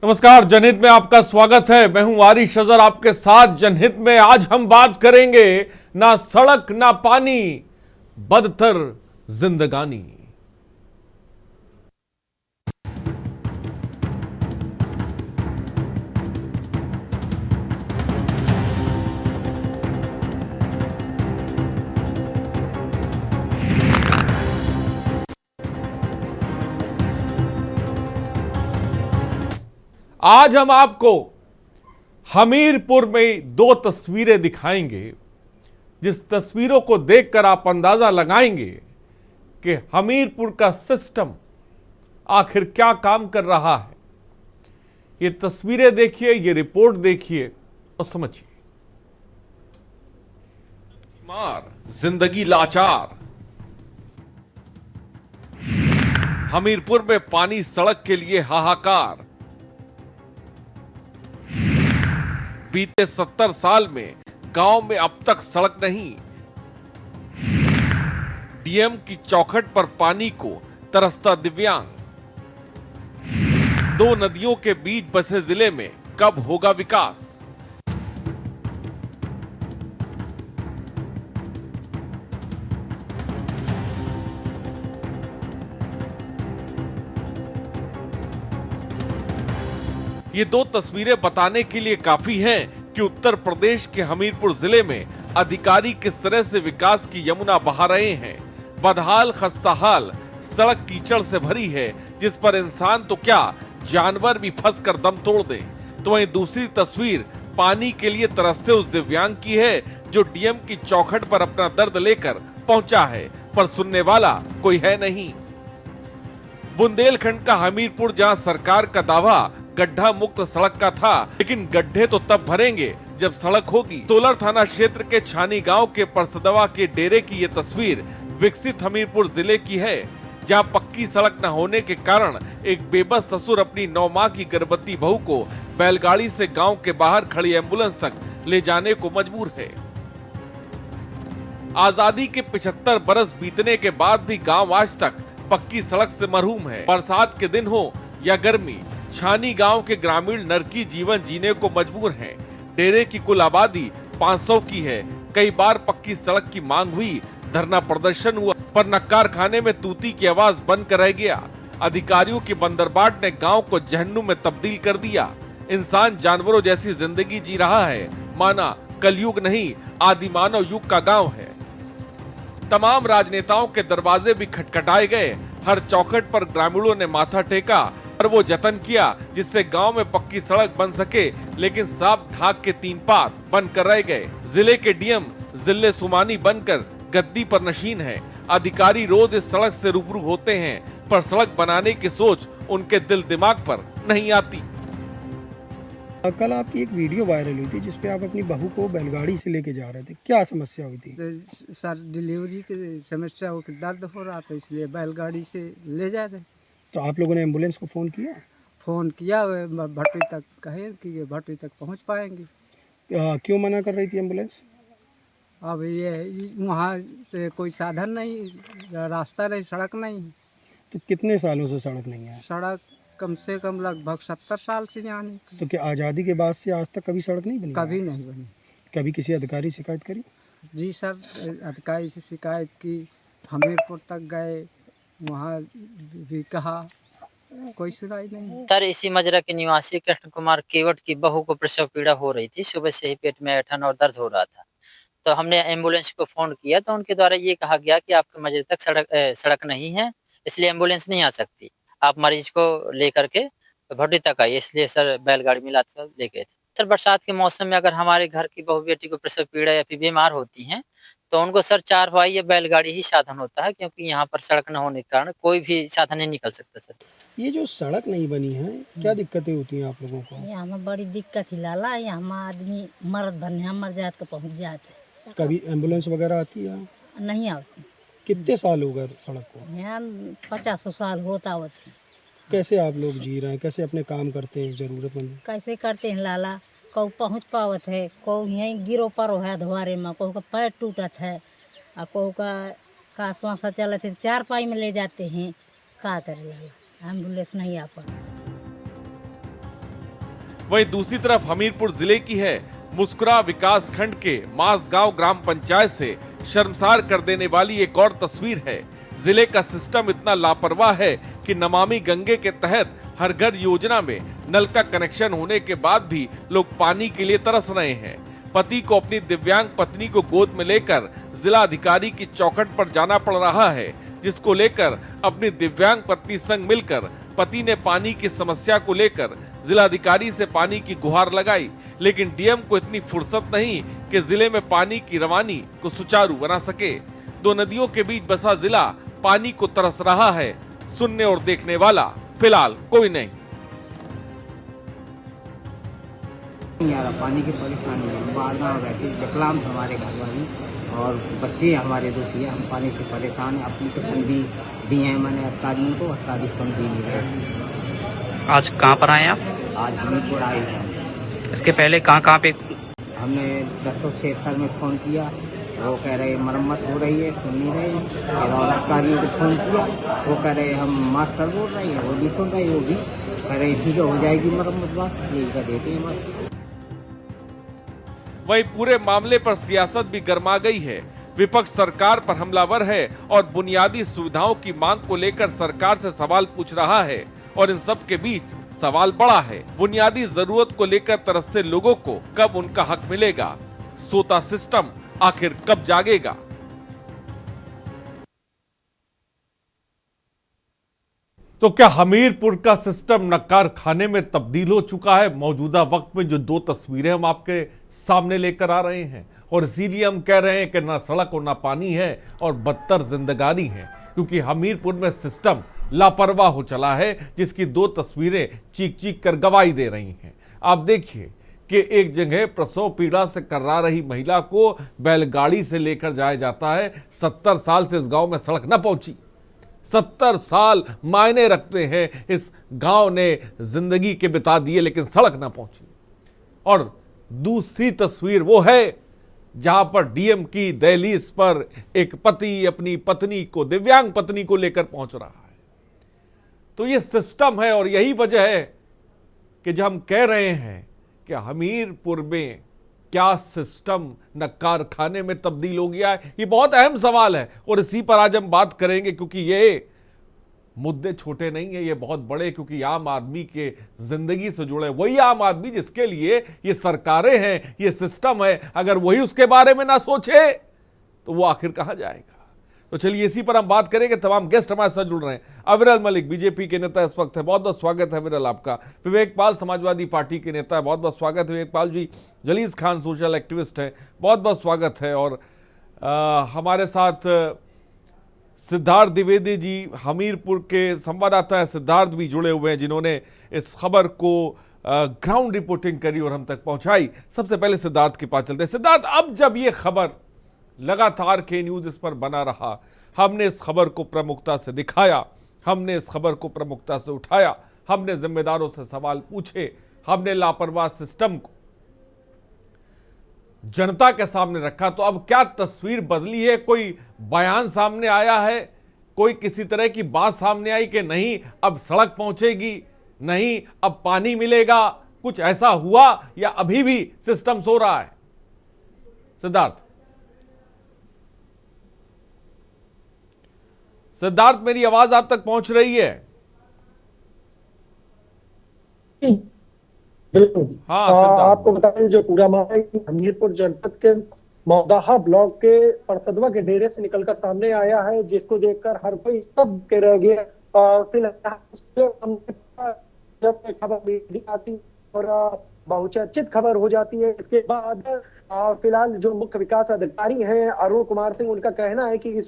नमस्कार, जनहित में आपका स्वागत है। मैं हूं आरिश अजहर आपके साथ। जनहित में आज हम बात करेंगे ना सड़क ना पानी, बदतर जिंदगानी। आज हम आपको हमीरपुर में दो तस्वीरें दिखाएंगे, जिस तस्वीरों को देखकर आप अंदाजा लगाएंगे कि हमीरपुर का सिस्टम आखिर क्या काम कर रहा है। ये तस्वीरें देखिए, ये रिपोर्ट देखिए और समझिए। मार, जिंदगी लाचार। हमीरपुर में पानी सड़क के लिए हाहाकार। बीते 70 साल में गांव में अब तक सड़क नहीं। डीएम की चौखट पर पानी को तरसता दिव्यांग। दो नदियों के बीच बसे जिले में कब होगा विकास। ये दो तस्वीरें बताने के लिए काफी हैं कि उत्तर प्रदेश के हमीरपुर जिले में अधिकारी किस तरह से विकास की यमुना बहा रहे हैं। बदहाल खस्ताहाल सड़क कीचड़ से भरी है, जिस पर इंसान तो क्या जानवर भी फंसकर दम तोड़ दे। तो वहीं दूसरी तस्वीर पानी के लिए तरसते उस दिव्यांग की है, जो डीएम की चौखट पर अपना दर्द लेकर पहुंचा है, पर सुनने वाला कोई है नहीं। बुंदेलखंड का हमीरपुर, जहां सरकार का दावा गड्ढा मुक्त सड़क का था, लेकिन गड्ढे तो तब भरेंगे जब सड़क होगी। सोलर थाना क्षेत्र के छानी गांव के परसदवा के डेरे की ये तस्वीर विकसित हमीरपुर जिले की है, जहां पक्की सड़क न होने के कारण एक बेबस ससुर अपनी 9 माह की गर्भवती बहू को बैलगाड़ी से गांव के बाहर खड़ी एम्बुलेंस तक ले जाने को मजबूर है। आजादी के 75 बरस बीतने के बाद भी गांव आज तक पक्की सड़क से महरूम है। बरसात के दिन हो या गर्मी, छानी गांव के ग्रामीण नरकी जीवन जीने को मजबूर हैं। डेरे की कुल आबादी 500 की है। कई बार पक्की सड़क की मांग हुई, धरना प्रदर्शन हुआ, पर नक्कार खाने में तूती की आवाज बनकर रह गया। अधिकारियों की बंदरबाट ने गांव को जहन्नुम में तब्दील कर दिया। इंसान जानवरों जैसी जिंदगी जी रहा है, माना कलयुग नहीं आदि मानव युग का गाँव है। तमाम राजनेताओं के दरवाजे भी खटखटाए गए। हर चौखट पर ग्रामीणों ने माथा टेका और वो जतन किया जिससे गांव में पक्की सड़क बन सके, लेकिन सांप ढाक के 3 पात बनकर रह गए। जिले के डीएम जिले सुमानी बनकर गद्दी पर नशीन है। अधिकारी रोज इस सड़क से रूबरू होते हैं, पर सड़क बनाने की सोच उनके दिल दिमाग पर नहीं आती। कल आपकी एक वीडियो वायरल हुई थी जिसपे आप अपनी बहू को बैलगाड़ी से लेके जा रहे थे, क्या समस्या हुई थी? सर डिलीवरी की समस्या हो, दर्द हो रहा था, इसलिए बैलगाड़ी से ले जा रहे। तो आप लोगों ने एम्बुलेंस को फ़ोन किया? फ़ोन किया, भटरी तक कहे कि ये भटरी तक पहुंच पाएंगे। क्यों मना कर रही थी एम्बुलेंस? अब ये वहाँ से कोई साधन नहीं, रास्ता नहीं, सड़क नहीं। तो कितने सालों से सड़क नहीं है? सड़क कम से कम लगभग 70 साल से यहाँ नहीं। तो क्या आज़ादी के बाद से आज तक कभी सड़क नहीं बनी? कभी नहीं बनी। कभी किसी अधिकारी शिकायत करी? जी सर, अधिकारी से शिकायत की, हमीरपुर तक गए, वहाँ भी कहा, कोई सुनाई नहीं। सर, इसी मजरा के निवासी कृष्ण कुमार केवट की बहू को प्रसव पीड़ा हो रही थी। सुबह से ही पेट में ऐंठन और दर्द हो रहा था, तो हमने एम्बुलेंस को फोन किया, तो उनके द्वारा ये कहा गया कि आपके मजरे तक सड़क नहीं है, इसलिए एम्बुलेंस नहीं आ सकती। आप मरीज को लेकर के भटरी तक आइए, इसलिए सर बैलगाड़ी में लाद कर ले गए थे। सर, बरसात के मौसम में अगर हमारे घर की बहू बेटी को प्रसव पीड़ा या फिर बीमार होती हैं, तो उनको सर चारपाई या बैलगाड़ी ही साधन होता है, क्योंकि यहाँ पर सड़क न होने के कारण कोई भी साधन नहीं निकल सकता। सर, ये जो सड़क नहीं बनी है, क्या दिक्कतें होती हैं आप लोगों को? यहाँ में बड़ी दिक्कत ही लाला, यहाँ में आदमी मरद बनने मर जात के पहुँच जाते। कभी एम्बुलेंस वगैरह आती है? नहीं आती। कितने साल हो गए सड़क को? यहाँ 50 साल होता होती। कैसे आप लोग जी रहे हैं, कैसे अपने काम करते हैं जरूरतमंद? कैसे करते हैं लाला, कौ पहुँच पावत है, कौ यहीं गिरो परो है धुआरे में, कौ का पैर टूटत है, और कौ का श्वास चलत है, 4 पाई में ले जाते हैं। का करे लाला, एम्बुलेंस नहीं आ पाती। वहीं दूसरी तरफ हमीरपुर जिले की है मुस्कुरा विकास खंड के मासगांव ग्राम पंचायत से शर्मसार कर देने वाली एक और तस्वीर है। जिले का सिस्टम इतना लापरवाह है कि नमामि गंगे के तहत हर घर योजना में नल का कनेक्शन होने के बाद भी लोग पानी के लिए तरस रहे हैं। पति को अपनी दिव्यांग पत्नी को गोद में लेकर जिला अधिकारी की चौखट पर जाना पड़ रहा है, जिसको लेकर अपनी दिव्यांग पत्नी संग मिलकर पति ने पानी की समस्या को लेकर जिलाधिकारी से पानी की गुहार लगाई, लेकिन डीएम को इतनी फुर्सत नहीं कि जिले में पानी की रवानी को सुचारू बना सके। दो नदियों के बीच बसा जिला पानी को तरस रहा है, सुनने और देखने वाला फिलहाल कोई नहीं। यार पानी की परेशानी है, बाढ़ में बैठे विकलांग हमारे घर वाली और बच्चे हमारे दोषी हम पानी से परेशान है। अपनी तो भी दिए हैं मैंने अधिकारियों को, अधिकारी सुन भी नहीं रहे। आज कहाँ पर आए आप? आज हमीरपुर आए हैं। इसके पहले कहाँ पे? हमने 1076 में फ़ोन किया, वो कह रहे मरम्मत हो रही है, सुन नहीं रहे। फिर और अधिकारियों को फ़ोन किया, वो कह रहे हम मास्टर बोल रहे हैं, वो भी सुन रहे, वो भी कह रहे ठीक है हो जाएगी मरम्मत, बस यही कर देते हैं बस। वहीं पूरे मामले पर सियासत भी गर्मा गई है। विपक्ष सरकार पर हमलावर है और बुनियादी सुविधाओं की मांग को लेकर सरकार से सवाल पूछ रहा है, और इन सब के बीच सवाल बड़ा है, बुनियादी जरूरत को लेकर तरसते लोगों को कब उनका हक मिलेगा? सोता सिस्टम आखिर कब जागेगा? तो क्या हमीरपुर का सिस्टम नक्कार खाने में तब्दील हो चुका है? मौजूदा वक्त में जो दो तस्वीरें हम आपके सामने लेकर आ रहे हैं, और इसीलिए हम कह रहे हैं कि ना सड़क और ना पानी है और बदतर जिंदगानी है, क्योंकि हमीरपुर में सिस्टम लापरवाह हो चला है, जिसकी दो तस्वीरें चीख चीख कर गवाही दे रही हैं। आप देखिए कि एक जगह प्रसव पीड़ा से कर्रा रही महिला को बैलगाड़ी से लेकर जाया जाता है। 70 साल से इस गांव में सड़क न पहुंची। 70 साल मायने रखते हैं, इस गांव ने जिंदगी के बिता दिए लेकिन सड़क ना पहुंची। और दूसरी तस्वीर वो है जहां पर डीएम की दहलीज पर एक पति अपनी पत्नी को, दिव्यांग पत्नी को लेकर पहुंच रहा है। तो ये सिस्टम है, और यही वजह है कि जब हम कह रहे हैं कि हमीरपुर में क्या सिस्टम न कारखाने में तब्दील हो गया है, ये बहुत अहम सवाल है, और इसी पर आज हम बात करेंगे, क्योंकि ये मुद्दे छोटे नहीं है, ये बहुत बड़े, क्योंकि आम आदमी के जिंदगी से जुड़े, वही आम आदमी जिसके लिए ये सरकारें हैं, ये सिस्टम है, अगर वही उसके बारे में ना सोचे तो वो आखिर कहां जाएगा? तो चलिए इसी पर हम बात करेंगे। तमाम गेस्ट हमारे साथ जुड़ रहे हैं। अविरल मलिक बीजेपी के नेता इस वक्त है, बहुत बहुत स्वागत है अविरल आपका। विवेक पाल समाजवादी पार्टी के नेता है, बहुत बहुत स्वागत है विवेक पाल जी। जलीस खान सोशल एक्टिविस्ट है, बहुत बहुत स्वागत है। और हमारे साथ सिद्धार्थ द्विवेदी जी हमीरपुर के संवाददाता है, सिद्धार्थ भी जुड़े हुए हैं, जिन्होंने इस खबर को ग्राउंड रिपोर्टिंग करी और हम तक पहुंचाई। सबसे पहले सिद्धार्थ के पास चलते हैं। सिद्धार्थ, अब जब ये खबर लगातार के न्यूज इस पर बना रहा, हमने इस खबर को प्रमुखता से दिखाया, हमने इस खबर को प्रमुखता से उठाया, हमने जिम्मेदारों से सवाल पूछे, हमने लापरवाह सिस्टम को जनता के सामने रखा, तो अब क्या तस्वीर बदली है? कोई बयान सामने आया है? कोई किसी तरह की बात सामने आई कि नहीं अब सड़क पहुंचेगी, नहीं अब पानी मिलेगा? कुछ ऐसा हुआ या अभी भी सिस्टम सो रहा है? सिद्धार्थ, मेरी आवाज आप तक पहुंच रही है? बिल्कुल। हाँ, आपको बताएं जो पूरा मामला हमीरपुर जनपद के मौदाहा ब्लॉक के परसदवा के डेरे से निकलकर सामने आया है, जिसको देखकर हर कोई सब के रह गया। फिलहाल जब खबर मीडिया आती और बहुचर्चित खबर हो जाती है, इसके बाद फिलहाल जो मुख्य विकास अधिकारी हैं अरुण कुमार सिंह, उनका कहना है कि इस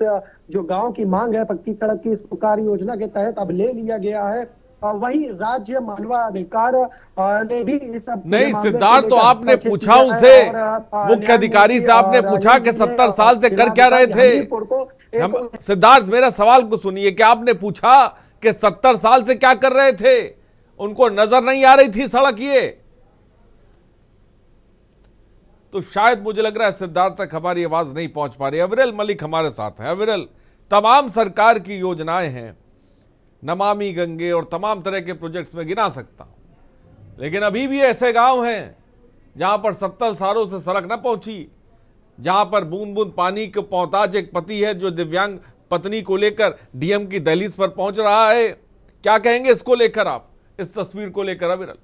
जो गांव की मांग है पक्की सड़क की, इस कार्य योजना के तहत अब ले लिया गया है। वही राज्य मानवाधिकार ने भी इस नहीं सिद्धार्थ, तो आपने पूछा उनसे, मुख्य अधिकारी से आपने पूछा कि 70 साल से कर क्या रहे थे? सिद्धार्थ, मेरा सवाल को सुनिए, कि आपने पूछा कि 70 साल से क्या कर रहे थे? उनको नजर नहीं आ रही थी सड़क? ये तो शायद मुझे लग रहा है सिद्धार्थ तक हमारी आवाज नहीं पहुंच पा रही। अविरल मलिक हमारे साथ है। अविरल, तमाम सरकार की योजनाएं हैं, नमामि गंगे और तमाम तरह के प्रोजेक्ट्स में गिना सकता हूं, लेकिन अभी भी ऐसे गांव हैं जहां पर 70 सालों से सड़क न पहुंची, जहां पर बूंद बूंद पानी के मोहताज एक पति है जो दिव्यांग पत्नी को लेकर डीएम की दहलीज पर पहुंच रहा है। क्या कहेंगे इसको लेकर आप, इस तस्वीर को लेकर अविरल?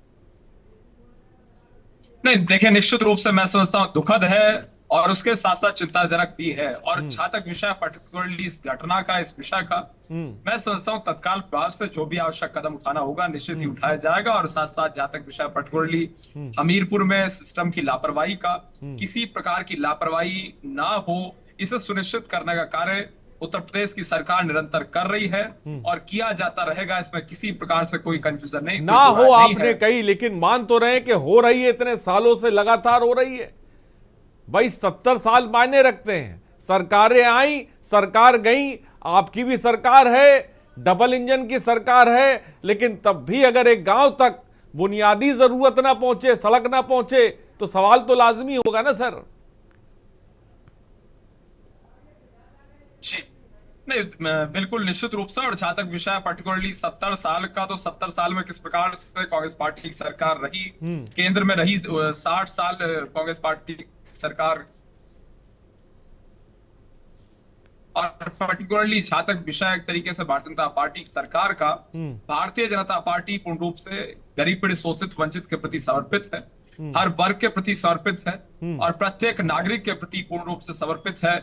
नहीं देखिए, निश्चित रूप से मैं समझता हूँ दुखद है और उसके साथ साथ चिंताजनक भी है। और जहां तक विषय पर्टिकुलरली इस घटना का, इस विषय का, मैं समझता हूँ तत्काल प्रभाव से जो भी आवश्यक कदम उठाना होगा निश्चित ही उठाया जाएगा। और साथ साथ जहां तक विषय पर्टिकुलरली हमीरपुर में सिस्टम की लापरवाही का, किसी प्रकार की लापरवाही ना हो, इसे सुनिश्चित करने का कार्य उत्तर प्रदेश की सरकार निरंतर कर रही है और किया जाता रहेगा। इसमें किसी प्रकार से कोई कंफ्यूजन नहीं ना हो, आपने कही, लेकिन मान तो रहे कि हो रही है, इतने सालों से लगातार हो रही है। भाई 70 साल मायने रखते हैं। सरकारें आई, सरकार गई, आपकी भी सरकार है, डबल इंजन की सरकार है, लेकिन तब भी अगर एक गांव तक बुनियादी जरूरत ना पहुंचे, सड़क ना पहुंचे, तो सवाल तो लाजमी होगा ना सर। जी नहीं, बिल्कुल निश्चित रूप से। और जहां तक विषय पर्टिकुलरली 70 साल का, तो 70 साल में किस प्रकार से कांग्रेस पार्टी की सरकार रही, केंद्र में रही, 60 साल कांग्रेस पार्टी की सरकार, और पर्टिकुलरली जहां तक विषय एक तरीके से भारतीय जनता पार्टी की सरकार का, भारतीय जनता पार्टी पूर्ण रूप से गरीब पीड़ित शोषित वंचित के प्रति समर्पित है, हर वर्ग के प्रति समर्पित है और प्रत्येक नागरिक के प्रति पूर्ण रूप से समर्पित है।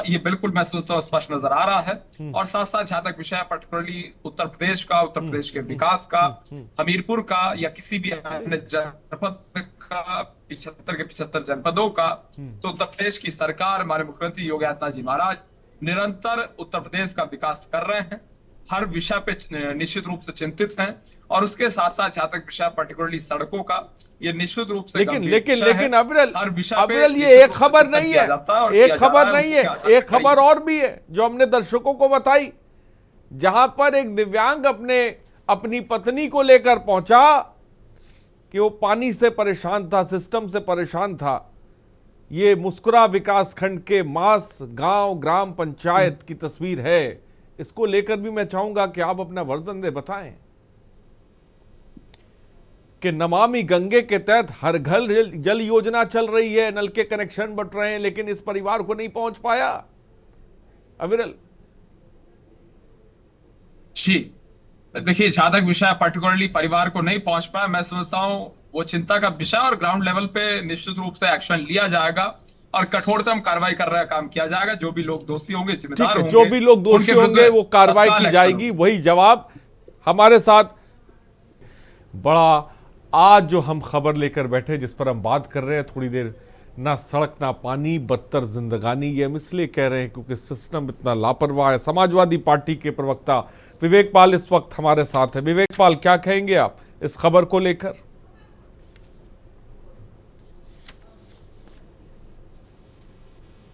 ये बिल्कुल मैं सोचता हूँ स्पष्ट नजर आ रहा है। और साथ साथ जहां तक विषय पर्टिकुलरली उत्तर प्रदेश का, उत्तर प्रदेश के विकास का, हमीरपुर का या किसी भी अन्य जनपद का, 75 के 75 जनपदों का, तो उत्तर प्रदेश की सरकार, हमारे मुख्यमंत्री योगी आदित्यनाथ जी महाराज निरंतर उत्तर प्रदेश का विकास कर रहे हैं, हर विषय पे निश्चित रूप से चिंतित हैं। और उसके साथ साथ जहां तक विषय पर्टिकुलरली सड़कों का, ये निश्चित रूप से लेकिन अविरल ये एक खबर नहीं है, एक खबर नहीं है, एक खबर और भी है जो हमने दर्शकों को बताई, जहां पर एक दिव्यांग अपनी पत्नी को लेकर पहुंचा कि वो पानी से परेशान था, सिस्टम से परेशान था। ये मुस्कुरा विकास खंड के मास गांव ग्राम पंचायत की तस्वीर है। इसको लेकर भी मैं चाहूंगा कि आप अपना वर्जन दे, बताएं कि नमामि गंगे के तहत हर घर जल योजना चल रही है, नल के कनेक्शन बट रहे हैं, लेकिन इस परिवार को नहीं पहुंच पाया। अविरल जी देखिए, जहां तक विषय पर्टिकुलरली परिवार को नहीं पहुंच पाया, मैं समझता हूं वो चिंता का विषय, और ग्राउंड लेवल पे निश्चित रूप से एक्शन लिया जाएगा और कठोरतम कार्रवाई कर रहा काम किया जाएगा। जो भी लोग दोषी होंगे, जिम्मेदार होंगे, जो भी लोग दोषी होंगे वो कार्रवाई की जाएगी। वही जवाब हमारे साथ बड़ा आज जो हम खबर लेकर बैठे, जिस पर हम बात कर रहे हैं थोड़ी देर, ना सड़क ना पानी, बदतर जिंदगानी। ये हम इसलिए कह रहे हैं क्योंकि सिस्टम इतना लापरवाह है। समाजवादी पार्टी के प्रवक्ता विवेक पाल इस वक्त हमारे साथ है। विवेक पाल, क्या कहेंगे आप इस खबर को लेकर?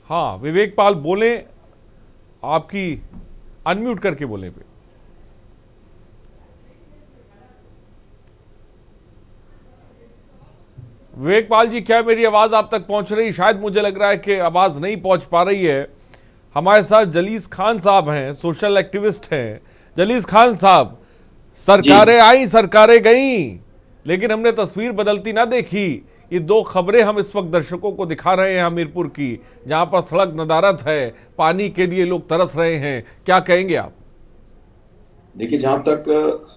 हाँ विवेक पाल बोले, आपकी अनम्यूट करके बोले। विवेक पाल जी, क्या मेरी आवाज आप तक पहुंच रही? शायद मुझे लग रहा है कि आवाज नहीं पहुंच पा रही है। हमारे साथ जलीस खान साहब हैं, सोशल एक्टिविस्ट हैं। जलीस खान साहब, सरकारें आई सरकारें गईं, लेकिन हमने तस्वीर बदलती ना देखी। ये दो खबरें हम इस वक्त दर्शकों को दिखा रहे हैं हमीरपुर की, जहां पर सड़क नदारत है, पानी के लिए लोग तरस रहे हैं। क्या कहेंगे आप? देखिए, जहां तक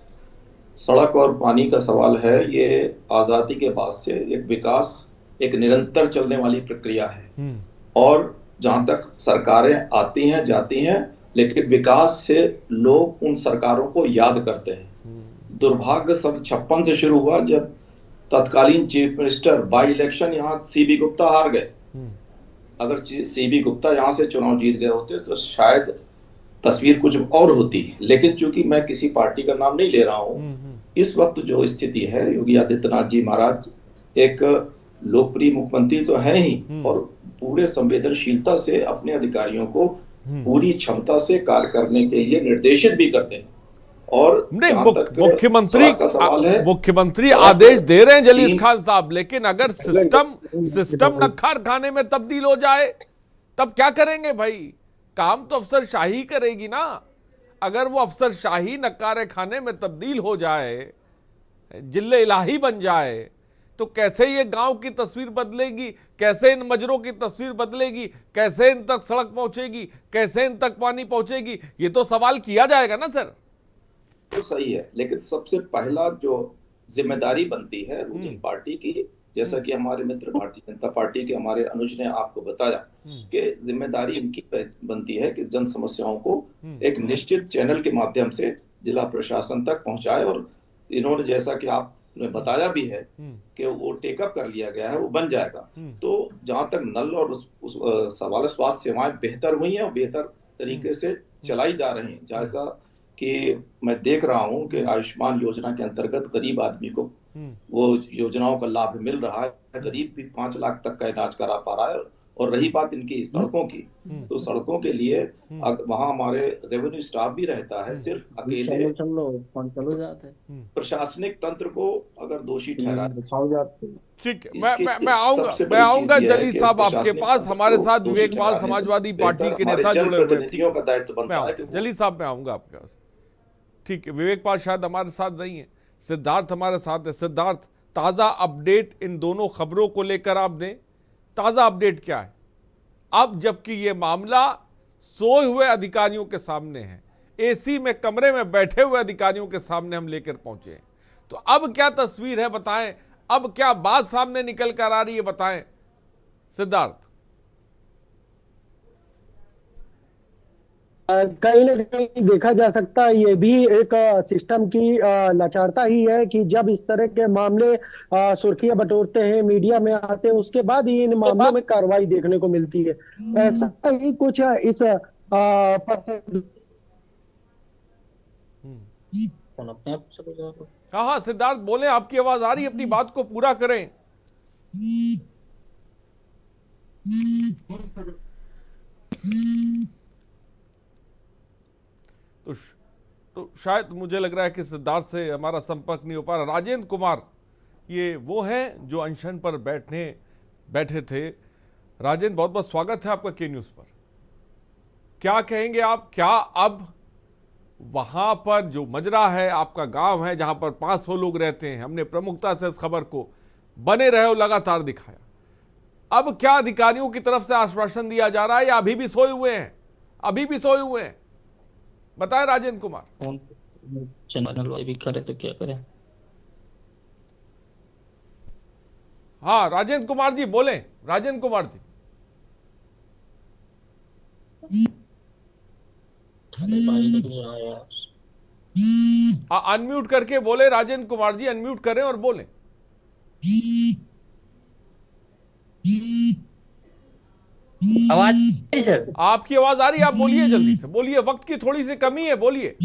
सड़क और पानी का सवाल है, ये आजादी के बाद से एक विकास, एक निरंतर चलने वाली प्रक्रिया है। और जहां तक सरकारें आती हैं जाती हैं, लेकिन विकास से लोग उन सरकारों को याद करते हैं। दुर्भाग्य सन 56 से शुरू हुआ, जब तत्कालीन चीफ मिनिस्टर बाई इलेक्शन यहाँ सीबी गुप्ता हार गए। अगर सीबी गुप्ता यहाँ से चुनाव जीत गए होते तो शायद तस्वीर कुछ और होती। लेकिन चूंकि मैं किसी पार्टी का नाम नहीं ले रहा हूँ, इस वक्त जो स्थिति है, योगी आदित्यनाथ जी महाराज एक लोकप्रिय मुख्यमंत्री तो है ही, और पूरे संवेदनशीलता से अपने अधिकारियों को पूरी क्षमता से कार्य करने के लिए निर्देशित भी करते हैं। और नहीं, मुख्यमंत्री आदेश दे रहे हैं जलीस खान साहब, लेकिन अगर सिस्टम नक्खार खाने में तब्दील हो जाए तब क्या करेंगे भाई? काम तो अफसरशाही करेगी ना। अगर वो अफसरशाही नक्कारे खाने में तब्दील हो जाए जिले इलाही बन जाए तो कैसे ये गांव की तस्वीर बदलेगी, कैसे इन मजरों की तस्वीर बदलेगी, कैसे इन तक सड़क पहुंचेगी, कैसे इन तक पानी पहुंचेगी, ये तो सवाल किया जाएगा ना सर। तो सही है, लेकिन सबसे पहला जो जिम्मेदारी बनती है रूलिंग पार्टी की, जैसा कि हमारे मित्र भारतीय जनता पार्टी के हमारे अनुज ने आपको बताया कि जिम्मेदारी उनकी बनती है कि जन समस्याओं को एक निश्चित चैनल के माध्यम से जिला प्रशासन तक पहुंचाए। और इन्होंने जैसा कि आपने बताया भी है कि वो टेकअप कर लिया गया है, वो बन जाएगा। तो जहां तक नल और उस सवाल स्वास्थ्य सेवाएं बेहतर हुई हैं और बेहतर तरीके से चलाई जा रही हैं, जैसा कि मैं देख रहा हूं कि आयुष्मान योजना के अंतर्गत गरीब आदमी को वो योजनाओं का लाभ मिल रहा है, गरीब भी 5 लाख तक का इलाज करा पा रहा है। और रही बात इनकी सड़कों की, तो सड़कों के लिए वहाँ हमारे रेवेन्यू स्टाफ भी रहता है, सिर्फ अकेले प्रशासनिक तंत्र को अगर दोषी ठहरा। ठीक है, मैं आऊंगा जली साहब आपके पास। हमारे साथ विवेक पाल समाजवादी पार्टी के नेता जुड़े हुए हैं, का दायित्व बनता है। जली साहब मैं आऊंगा आपके पास। ठीक है, विवेक पाल शायद हमारे साथ नहीं है, सिद्धार्थ हमारे साथ है। सिद्धार्थ, ताजा अपडेट इन दोनों खबरों को लेकर आप दें। ताजा अपडेट क्या है अब, जबकि ये मामला सोए हुए अधिकारियों के सामने है, एसी में कमरे में बैठे हुए अधिकारियों के सामने हम लेकर पहुंचे हैं, तो अब क्या तस्वीर है बताएं, अब क्या बात सामने निकल कर आ रही है बताएं सिद्धार्थ। कहीं ना कहीं देखा जा सकता है ये भी एक सिस्टम की लाचारता ही है कि जब इस तरह के मामले सुर्खियां बटोरते हैं, मीडिया में आते हैं, उसके बाद ही इन मामलों में कार्रवाई देखने को मिलती है। ऐसा ही कुछ इस हाँ सिद्धार्थ बोले, आपकी आवाज आ रही है, अपनी बात को पूरा करें। तो शायद मुझे लग रहा है कि सिद्धार्थ से हमारा संपर्क नहीं हो पा रहा। राजेंद्र कुमार ये वो हैं जो अनशन पर बैठे थे। राजेंद्र, बहुत बहुत स्वागत है आपका के न्यूज़ पर। क्या कहेंगे आप, क्या अब वहां पर जो मजरा है, आपका गांव है जहां पर 500 लोग रहते हैं, हमने प्रमुखता से इस खबर को बने रहे और लगातार दिखाया, अब क्या अधिकारियों की तरफ से आश्वासन दिया जा रहा है या अभी भी सोए हुए हैं? अभी भी सोए हुए हैं, बताएं राजेंद्र कुमार। चैनल वाले भी करे तो क्या करें। हाँ राजेंद्र कुमार जी बोलें, राजेंद्र कुमार जी। अनम्यूट करके बोले राजेंद्र कुमार जी, अनम्यूट करें और बोलें। आवाज सर, आपकी आवाज आ रही है, आप बोलिए, जल्दी से बोलिए, वक्त की थोड़ी सी कमी है, बोलिए।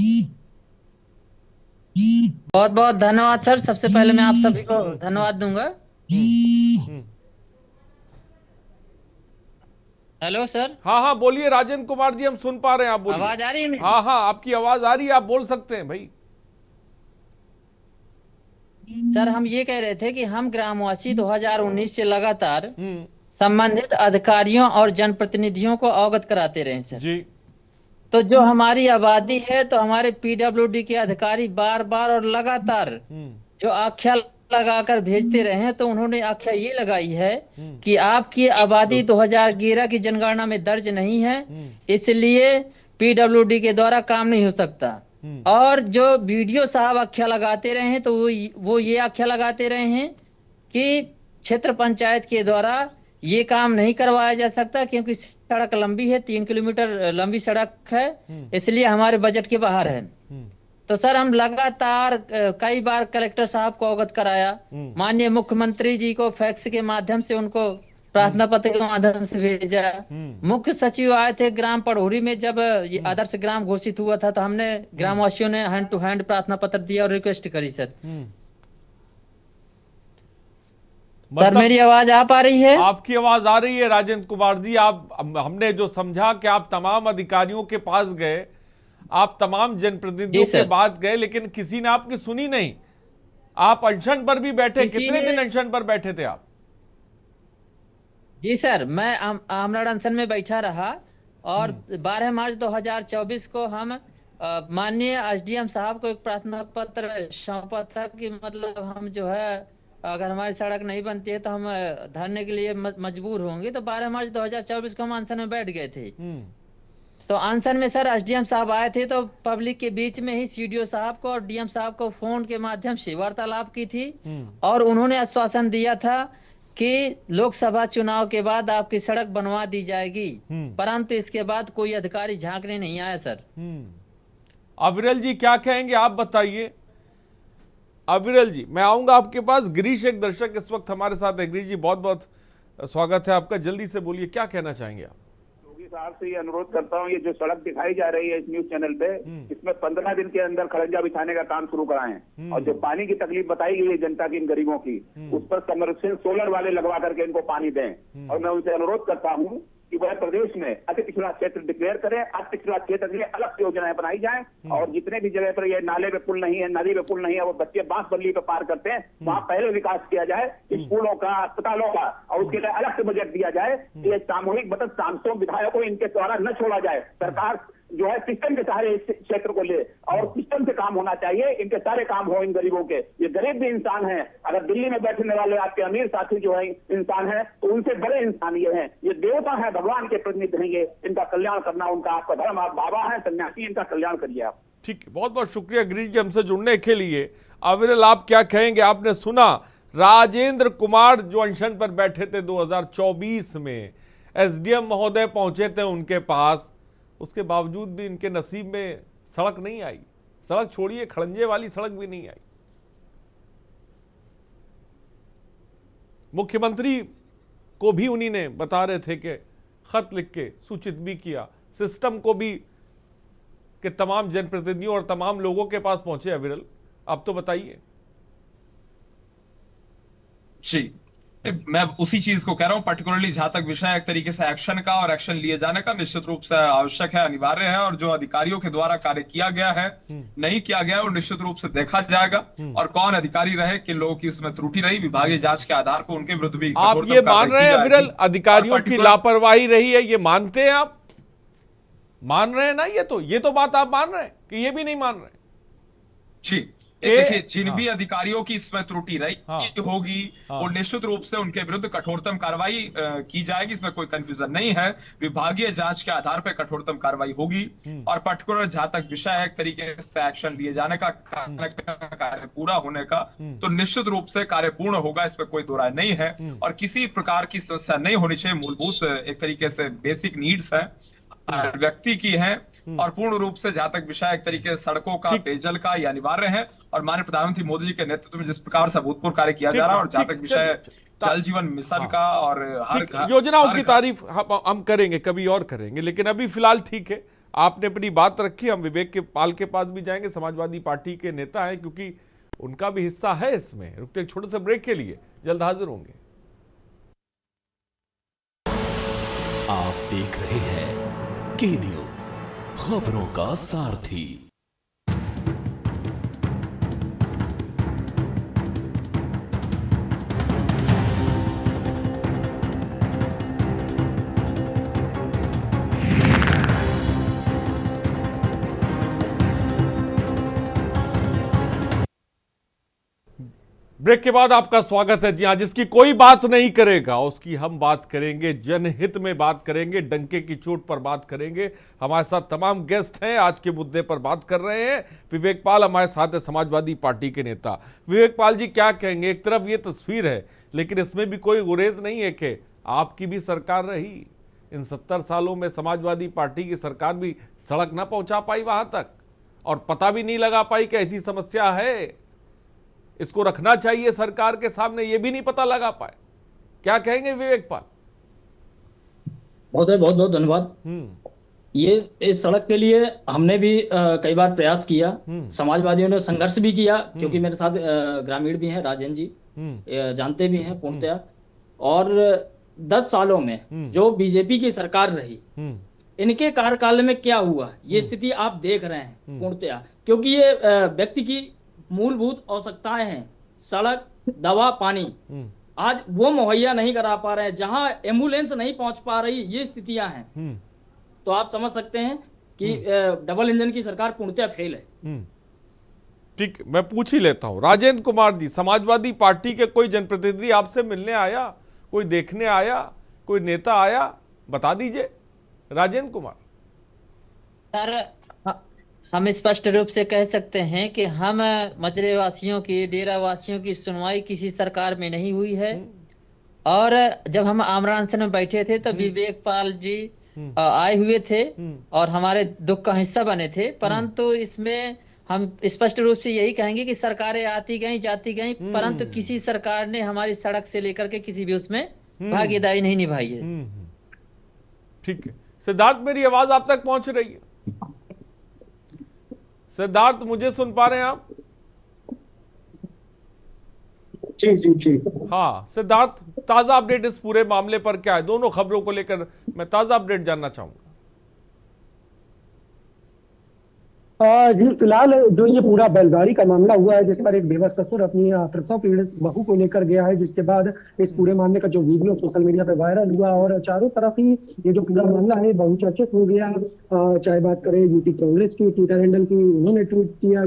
बहुत बहुत धन्यवाद सर, सबसे पहले मैं आप सभी को धन्यवाद दूंगा। Hello sir. हाँ बोलिए राजेंद्र कुमार जी, हम सुन पा रहे हैं, आप बोलिए। आवाज आ रही है? हाँ आपकी आवाज आ रही है, आप बोल सकते हैं भाई। सर हम ये कह रहे थे कि हम ग्रामवासी 2019 से लगातार संबंधित अधिकारियों और जनप्रतिनिधियों को अवगत कराते रहे सर जी। तो जो हमारी आबादी है, तो हमारे पीडब्ल्यूडी के अधिकारी बार बार और लगातार जो आख्या लगाकर भेजते रहे हैं, तो उन्होंने आख्या ये लगाई है कि आपकी आबादी 2011 की जनगणना में दर्ज नहीं है, इसलिए पीडब्ल्यूडी के द्वारा काम नहीं हो सकता। और जो वीडियो साहब आख्या लगाते रहे हैं, तो वो ये आख्या लगाते रहे हैं कि क्षेत्र पंचायत के द्वारा ये काम नहीं करवाया जा सकता क्योंकि सड़क लंबी है, 3 किलोमीटर लंबी सड़क है, इसलिए हमारे बजट के बाहर है। तो सर हम लगातार कई बार कलेक्टर साहब को अवगत कराया, माननीय मुख्यमंत्री जी को फैक्स के माध्यम से उनको प्रार्थना पत्र के माध्यम से भेजा। मुख्य सचिव आए थे ग्राम पढ़ोरी में, जब आदर्श ग्राम घोषित हुआ था, तो हमने ग्रामवासियों ने हैंड टू हैंड प्रार्थना पत्र दिया और रिक्वेस्ट करी सर। सर मेरी आवाज आ पा रही है? आपकी आवाज आ रही है राजेंद्र कुमार जी। आप, हमने जो समझा कि आप तमाम अधिकारियों के पास गए, आप तमाम जनप्रतिनिधियों के पास गए, लेकिन किसी ने आपकी सुनी नहीं। आप अनशन पर भी बैठे, कितने दिन अनशन पर बैठे थे आप? जी सर, मैं आमरण अनशन में बैठा रहा और 12 मार्च 2024 को हम माननीय एसडीएम साहब को एक प्रार्थना पत्र सौंपा था कि मतलब हम जो है अगर हमारी सड़क नहीं बनती है तो हम धरने के लिए मजबूर होंगे। तो 12 मार्च 2024 को हम अनशन में बैठ गए थे। तो अनशन में सर एसडीएम साहब आए थे तो पब्लिक के बीच में ही सीडीओ साहब को और डीएम साहब को फोन के माध्यम से वार्तालाप की थी और उन्होंने आश्वासन दिया था कि लोकसभा चुनाव के बाद आपकी सड़क बनवा दी जाएगी, परंतु इसके बाद कोई अधिकारी झांकने नहीं आया सर। अविरल जी क्या कहेंगे आप बताइए। अविरल जी मैं आऊंगा आपके पास। गिरीश एक दर्शक इस वक्त हमारे साथ है। गिरीश जी बहुत बहुत स्वागत है आपका, जल्दी से बोलिए क्या कहना चाहेंगे आप। योगी साहब से ये अनुरोध करता हूँ, ये जो सड़क दिखाई जा रही है इस न्यूज चैनल पे, इसमें 15 दिन के अंदर खड़ंजा बिछाने का काम शुरू कराएं और जो पानी की तकलीफ बताई गई है जनता की, इन गरीबों की, उस पर समरसेबल सोलर वाले लगवा करके इनको पानी दें। और मैं उनसे अनुरोध करता हूँ कि वह प्रदेश में अति पिछड़ा क्षेत्र डिक्लेयर करें, अति पिछड़ा क्षेत्र के लिए अलग से योजनाएं बनाई जाएं और जितने भी जगह पर ये नाले पे पुल नहीं है, नदी पे पुल नहीं है, वो बच्चे बांस बल्ली पे पार करते हैं, वहां पहले विकास किया जाए स्कूलों का, अस्पतालों का, और उसके लिए अलग से बजट दिया जाए। ये सामूहिक बचत सांसदों विधायकों इनके द्वारा न छोड़ा जाए। सरकार जो है सिस्टम के सहारे इस क्षेत्र को ले और सिस्टम से काम होना चाहिए, इनके सारे काम हो इन गरीबों के। ये गरीब भी इंसान हैं, अगर दिल्ली में बैठने वाले आपके अमीर साथी जो है इंसान है तो उनसे बड़े इंसान ये हैं, ये देवता है, भगवान के प्रतिनिधि हैं, ये इनका कल्याण करना उनका आपका धर्म। आप बाबा है, सन्यासी, इनका कल्याण करिए आप। ठीक है, बहुत बहुत शुक्रिया गिरीश जी हमसे जुड़ने के लिए। अविरल आप क्या कहेंगे। आपने सुना राजेंद्र कुमार जो अनशन पर बैठे थे 2024 में, एसडीएम महोदय पहुंचे थे उनके पास, उसके बावजूद भी इनके नसीब में सड़क नहीं आई। सड़क छोड़िए, खड़ंजे वाली सड़क भी नहीं आई। मुख्यमंत्री को भी उन्हीं ने बता रहे थे कि खत लिख के सूचित भी किया, सिस्टम को भी कि तमाम जनप्रतिनिधियों और तमाम लोगों के पास पहुंचे। अविरल अब तो बताइए। जी मैं उसी चीज को कह रहा हूं, पर्टिकुलरली जहां तक विषय एक तरीके से एक्शन का और एक्शन लिए जाने का निश्चित रूप से आवश्यक है, अनिवार्य है, और जो अधिकारियों के द्वारा कार्य किया गया है नहीं किया गया है वो निश्चित रूप से देखा जाएगा और कौन अधिकारी रहे, किन लोगों की इसमें त्रुटि रही, विभागीय जांच के आधार पर उनके विरुद्ध भी। आप ये मान रहे हैं अविरल अधिकारियों की लापरवाही रही है, ये मानते हैं आप? मान रहे हैं ना? ये तो बात आप मान रहे हैं कि ये भी नहीं मान रहे? जी देखिए, जिन भी अधिकारियों की इसमें त्रुटि रही होगी वो निश्चित रूप से उनके विरुद्ध कठोरतम कार्रवाई की जाएगी, इसमें कोई कंफ्यूजन नहीं है। विभागीय जांच के आधार पर कठोरतम कार्रवाई होगी और पर्टिकुलर जहां तक विषय है एक तरीके से एक्शन लिए जाने का, कार्य पूरा होने का, तो निश्चित रूप से कार्य पूर्ण होगा, इसमें कोई दो राय नहीं है। और किसी प्रकार की समस्या नहीं होनी चाहिए। मूलभूत एक तरीके से बेसिक नीड्स है व्यक्ति की है और पूर्ण रूप से जहां तक विषय एक तरीके से सड़कों का, पेयजल का ये अनिवार्य है। और माननीय प्रधानमंत्री मोदी जी के नेतृत्व में जिस प्रकार से अभूतपूर्व कार्य किया जा रहा है और जहां तक विषय जल जीवन मिशन का और हर योजनाओं की तारीफ हम करेंगे, कभी और करेंगे, लेकिन अभी फिलहाल ठीक है, आपने अपनी बात रखी। हम विवेक के पाल के पास भी जाएंगे, समाजवादी पार्टी के नेता हैं, क्योंकि उनका भी हिस्सा है इसमें। रुकते एक छोटे से ब्रेक के लिए, जल्द हाजिर होंगे। आप देख रहे हैं के न्यूज, खबरों का सारथी। ब्रेक के बाद आपका स्वागत है। जी हाँ, जिसकी कोई बात नहीं करेगा उसकी हम बात करेंगे, जनहित में बात करेंगे, डंके की चोट पर बात करेंगे। हमारे साथ तमाम गेस्ट हैं, आज के मुद्दे पर बात कर रहे हैं। विवेक पाल हमारे साथ है, समाजवादी पार्टी के नेता। विवेक पाल जी क्या कहेंगे? एक तरफ ये तस्वीर है, लेकिन इसमें भी कोई गुरेज नहीं है कि आपकी भी सरकार रही, इन 70 सालों में समाजवादी पार्टी की सरकार भी सड़क ना पहुंचा पाई वहां तक, और पता भी नहीं लगा पाई कि ऐसी समस्या है, इसको रखना चाहिए सरकार के सामने, ये भी नहीं पता लगा पाए। क्या कहेंगे विवेक पाल? बहुत बहुत धन्यवाद। ये इस सड़क के लिए हमने भी कई बार प्रयास किया, समाजवादियों ने संघर्ष भी किया, क्योंकि मेरे साथ ग्रामीण भी हैं, राजेंद्र जी जानते भी हैं पूर्णतया। और 10 सालों में जो बीजेपी की सरकार रही, इनके कार्यकाल में क्या हुआ, ये स्थिति आप देख रहे हैं पूर्णतया। क्योंकि ये व्यक्ति की मूलभूत आवश्यकताएं हैं, सड़क, दवा, पानी, आज वो मुहैया नहीं करा पा रहे हैं। जहां एम्बुलेंस नहीं पहुंच पा रही, ये स्थितियां हैं। तो आप समझ सकते हैं कि डबल इंजन की सरकार पूर्णतः फेल है। ठीक, मैं पूछ ही लेता हूं। राजेंद्र कुमार जी, समाजवादी पार्टी के कोई जनप्रतिनिधि आपसे मिलने आया, कोई देखने आया, कोई नेता आया? बता दीजिए राजेंद्र कुमार। सर, हम स्पष्ट रूप से कह सकते हैं कि हम मजरे वासियों की, डेरा वासियों की सुनवाई किसी सरकार में नहीं हुई है। और जब हम आमरण में बैठे थे तो विवेक पाल जी आए हुए थे और हमारे दुख का हिस्सा बने थे, परंतु इसमें हम स्पष्ट रूप से यही कहेंगे कि सरकारें आती गई जाती गई, परंतु किसी सरकार ने हमारी सड़क से लेकर के किसी भी उसमें भागीदारी नहीं निभाई है। ठीक है सिद्धार्थ, मेरी आवाज आप तक पहुंच रही है? सिद्धार्थ, मुझे सुन पा रहे हैं आप? जी जी जी। हाँ सिद्धार्थ, ताजा अपडेट इस पूरे मामले पर क्या है? दोनों खबरों को लेकर मैं ताजा अपडेट जानना चाहूंगा। जी फिलहाल जो ये पूरा बैलगाड़ी का मामला हुआ है, जिस पर एक बेबस ससुर अपनी प्रसव पीड़ित बहू को लेकर गया है, जिसके बाद इस पूरे मामले का जो वीडियो सोशल मीडिया पे वायरल हुआ और चारों तरफ ही ये जो पूरा मामला है बहुचर्चित हो गया। चाहे बात करें यूपी कांग्रेस की ट्विटर हैंडल की, उन्होंने ट्वीट किया,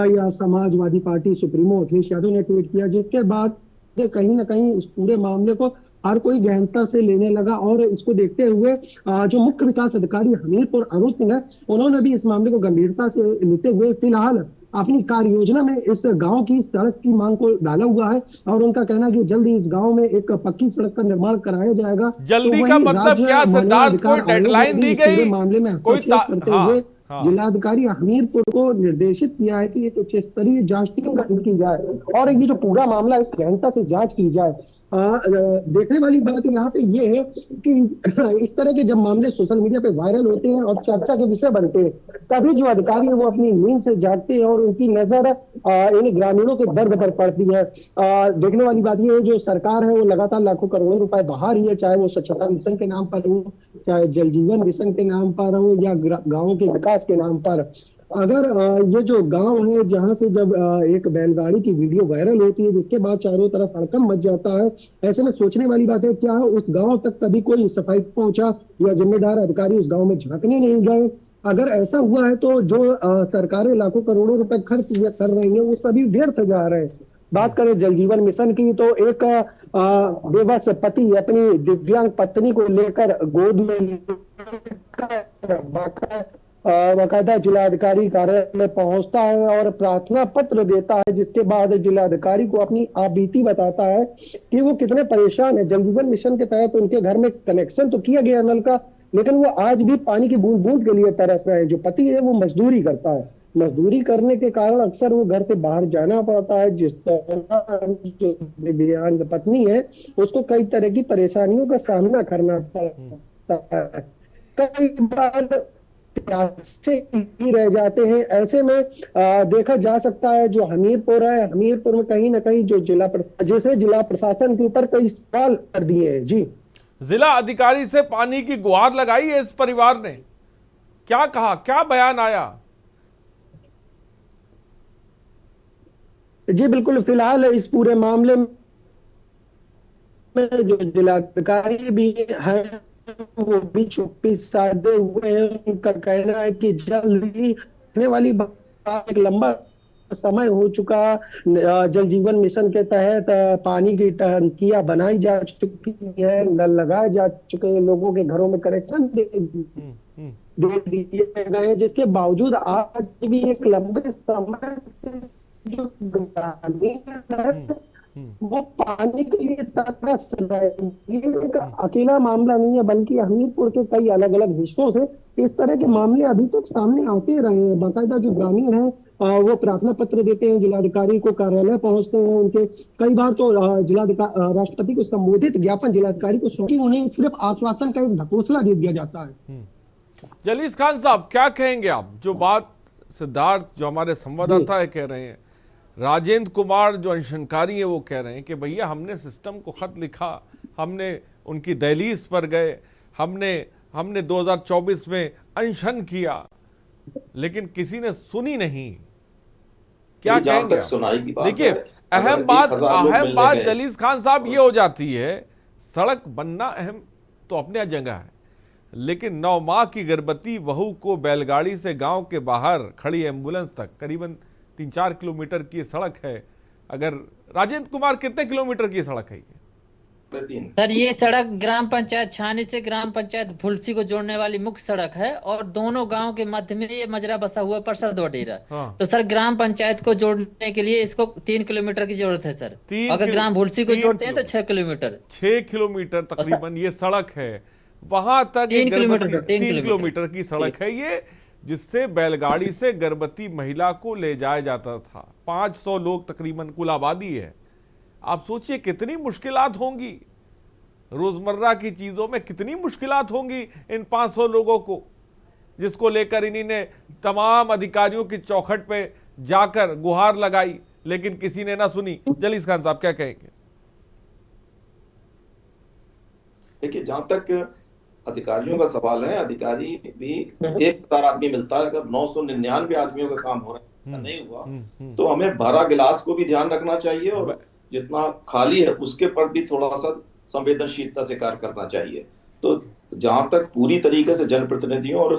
या समाजवादी पार्टी सुप्रीमो अखिलेश यादव ने ट्वीट किया, जिसके बाद कहीं ना कहीं इस पूरे मामले को हर कोई गहनता से लेने लगा। और इसको देखते हुए जो मुख्य विकास अधिकारी हमीरपुर अरुण सिंह है, उन्होंने भी इस मामले को गंभीरता से लेते हुए फिलहाल अपनी कार्य योजना में इस गांव की सड़क की मांग को डाला हुआ है। और उनका कहना है कि जल्दी इस गांव में एक पक्की सड़क का निर्माण कराया जाएगा। जल्दी का मतलब क्या सिद्धार्थ? कोई डेडलाइन दी गई? मामले में हस्तक्षेप करते हुए जिलाधिकारी हमीरपुर को निर्देशित किया है कि एक उच्च स्तरीय जांच टीम गठित की जाए और ये जो पूरा मामला इस गहनता से जांच की जाए। देखने वाली बात यहाँ पे ये है कि इस तरह के जब मामले सोशल मीडिया पे वायरल होते हैं और चर्चा के विषय बनते हैं, तभी जो अधिकारी है वो अपनी नींद से जागते हैं और उनकी नजर इन ग्रामीणों के दर्द पर पड़ती है। देखने वाली बात ये है, जो सरकार है वो लगातार लाखों करोड़ों रुपए बहा रही है, चाहे वो स्वच्छता मिशन के नाम पर हो, चाहे जल जीवन मिशन के नाम पर हो, या गाँव के विकास के नाम पर। अगर ये जो गांव है जहां से जब एक बैलगाड़ी की वीडियो वायरल होती है, जिसके बाद चारों तरफ हड़कंप मच जाता है, ऐसे में सोचने वाली बात है, क्या उस गांव तक कभी कोई सफाई पहुंचा या जिम्मेदार अधिकारी उस गांव में झांकने नहीं गए? अगर ऐसा हुआ है तो जो सरकारें लाखों करोड़ों रुपए खर्च कर रही है वो सभी व्यर्थ जा रहे हैं। बात करें जल जीवन मिशन की, तो एक बेबस पति अपनी दिव्यांग पत्नी को लेकर गोद में बाकायदा जिलाधिकारी कार्यालय में पहुंचता है और प्रार्थना पत्र देता है, जिसके बाद जिलाधिकारी को अपनी आपबीती बताता है कि वो कितने परेशान है। जल जीवन मिशन के तहत उनके घर में कनेक्शन तो किया गया नल का, लेकिन वो आज भी पानी की बूंद बूंद के लिए तरस रहे हैं। जो पति है वो मजदूरी करता है, मजदूरी करने के कारण अक्सर वो घर से बाहर जाना पड़ता है। जिस तरह जो दिव्यांग पत्नी है उसको कई तरह की परेशानियों का सामना करना पड़ता है, कई बार से ही रह जाते हैं। ऐसे में देखा जा सकता है जो हमीरपुर है, हमीरपुर में कहीं ना कहीं जो जिला प्रशासन के ऊपर कई सवाल कर दिए हैं। जी, जिला अधिकारी से पानी की गुहार लगाई है इस परिवार ने, क्या कहा, क्या बयान आया? जी बिल्कुल, फिलहाल इस पूरे मामले में जो जिलाधिकारी भी है वो भी चुप्पी साधे हुए हैं। उनका कहना है कि जल्द ही आने वाली बात, एक लंबा समय हो चुका, जल जीवन मिशन के तहत पानी की टंकियां बनाई जा चुकी है, नल लगाए जा चुके हैं, लोगों के घरों में कनेक्शन दे दिए गए, जिसके बावजूद आज भी एक लंबे समय से जो ग्रामीण है वो पानी के लिए तरस रहे हैं। ये एक अकेला मामला नहीं है, बल्कि हमीरपुर के कई अलग अलग हिस्सों से इस तरह के मामले अभी तक सामने आते रहे हैं। बाकायदा जो ग्रामीण है वो प्रार्थना पत्र देते हैं, जिलाधिकारी को कार्यालय पहुंचते हैं, उनके कई बार तो राष्ट्रपति को संबोधित ज्ञापन जिलाधिकारी को सौंपी, उन्हें सिर्फ आश्वासन का एक ढकोसला दे दिया जाता है। जलीस खान साहब, क्या कहेंगे आप? जो बात सिद्धार्थ, जो हमारे संवाददाता है, कह रहे हैं, राजेंद्र कुमार जो अंशनकारी है वो कह रहे हैं कि भैया हमने सिस्टम को खत लिखा, हमने उनकी दहलीज पर गए, हमने 2024 में अनशन किया, लेकिन किसी ने सुनी नहीं। क्या कहेंगे? देखिए, अहम बात जलीस खान साहब ये हो जाती है, सड़क बनना अहम तो अपने जगह है, लेकिन 9 माह की गर्भवती बहू को बैलगाड़ी से गांव के बाहर खड़ी एम्बुलेंस तक, करीबन 3-4 किलोमीटर की सड़क है। अगर राजेंद्र कुमार, कितने किलोमीटर की सड़क है ये? सर ये सड़क ग्राम पंचायत छानी से ग्राम पंचायत भुलसी को जोड़ने वाली मुख्य सड़क है और दोनों गांव के मध्य में ये मजरा बसा हुआ परसद वडेरा। हाँ। तो सर ग्राम पंचायत को जोड़ने के लिए इसको 3 किलोमीटर की जरूरत है सर। अगर ग्राम भुलसी को जोड़ते हैं तो 6 किलोमीटर। 6 किलोमीटर तकरीबन ये सड़क है, वहां तक 3 किलोमीटर की सड़क है ये, जिससे बैलगाड़ी से गर्भवती महिला को ले जाया जाता था। 500 लोग तकरीबन कुल आबादी है। आप सोचिए कितनी मुश्किलात होंगी, रोजमर्रा की चीजों में कितनी मुश्किलात होंगी इन 500 लोगों को, जिसको लेकर इन्हीं ने तमाम अधिकारियों की चौखट पे जाकर गुहार लगाई, लेकिन किसी ने ना सुनी। जलीस खान साहब क्या कहेंगे? देखिए, जहां तक अधिकारियों का सवाल है, अधिकारी भी 1000 आदमी मिलता है, अगर 999 आदमियों का काम हो रहा है, नहीं हुआ तो हमें भरा गिलास को भी ध्यान रखना चाहिए और जितना खाली है उसके पर भी थोड़ा सा संवेदनशीलता से कार्य करना चाहिए। तो जहां तक पूरी तरीके से जनप्रतिनिधियों और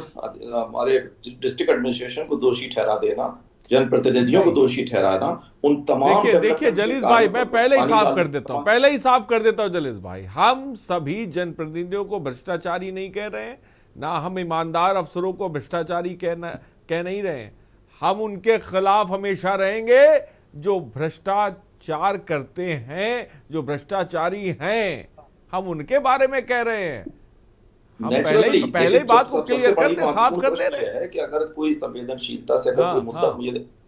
हमारे डिस्ट्रिक्ट एडमिनिस्ट्रेशन को दोषी ठहरा देना, जनप्रतिनिधियों को दोषी ठहराना, उन तमाम देखिए जलीस भाई, मैं पहले ही साफ कर देता हूं जलीस भाई, हम सभी जनप्रतिनिधियों को भ्रष्टाचारी नहीं कह रहे हैं, ना हम ईमानदार अफसरों को भ्रष्टाचारी कह नहीं रहे हैं। हम उनके खिलाफ हमेशा रहेंगे जो भ्रष्टाचार करते हैं, जो भ्रष्टाचारी हैं, हम उनके बारे में कह रहे हैं। हम पहले बात को क्लियर कर दे, साफ कर दे रहे हैं कि अगर कोई संवेदनशीलता से अगर कोई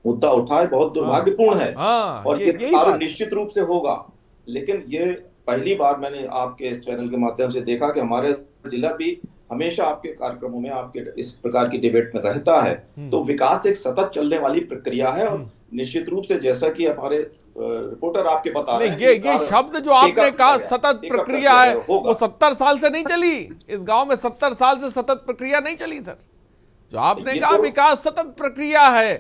मुद्दा उठाए, बहुत दुर्भाग्यपूर्ण है और ये निश्चित रूप से होगा। लेकिन ये पहली बार मैंने आपके इस चैनल के माध्यम से देखा कि हमारे जिला भी हमेशा आपके कार्यक्रमों में आपके इस प्रकार की डिबेट में रहता है। तो विकास एक सतत चलने वाली प्रक्रिया है और निश्चित रूप से जैसा कि हमारे रिपोर्टर आपके बता रहे हैं, ये शब्द जो आपने कहा सतत प्रक्रिया है, वो 70 साल से नहीं चली इस गांव में। 70 साल से सतत प्रक्रिया नहीं चली सर। जो आपने कहा विकास सतत प्रक्रिया है,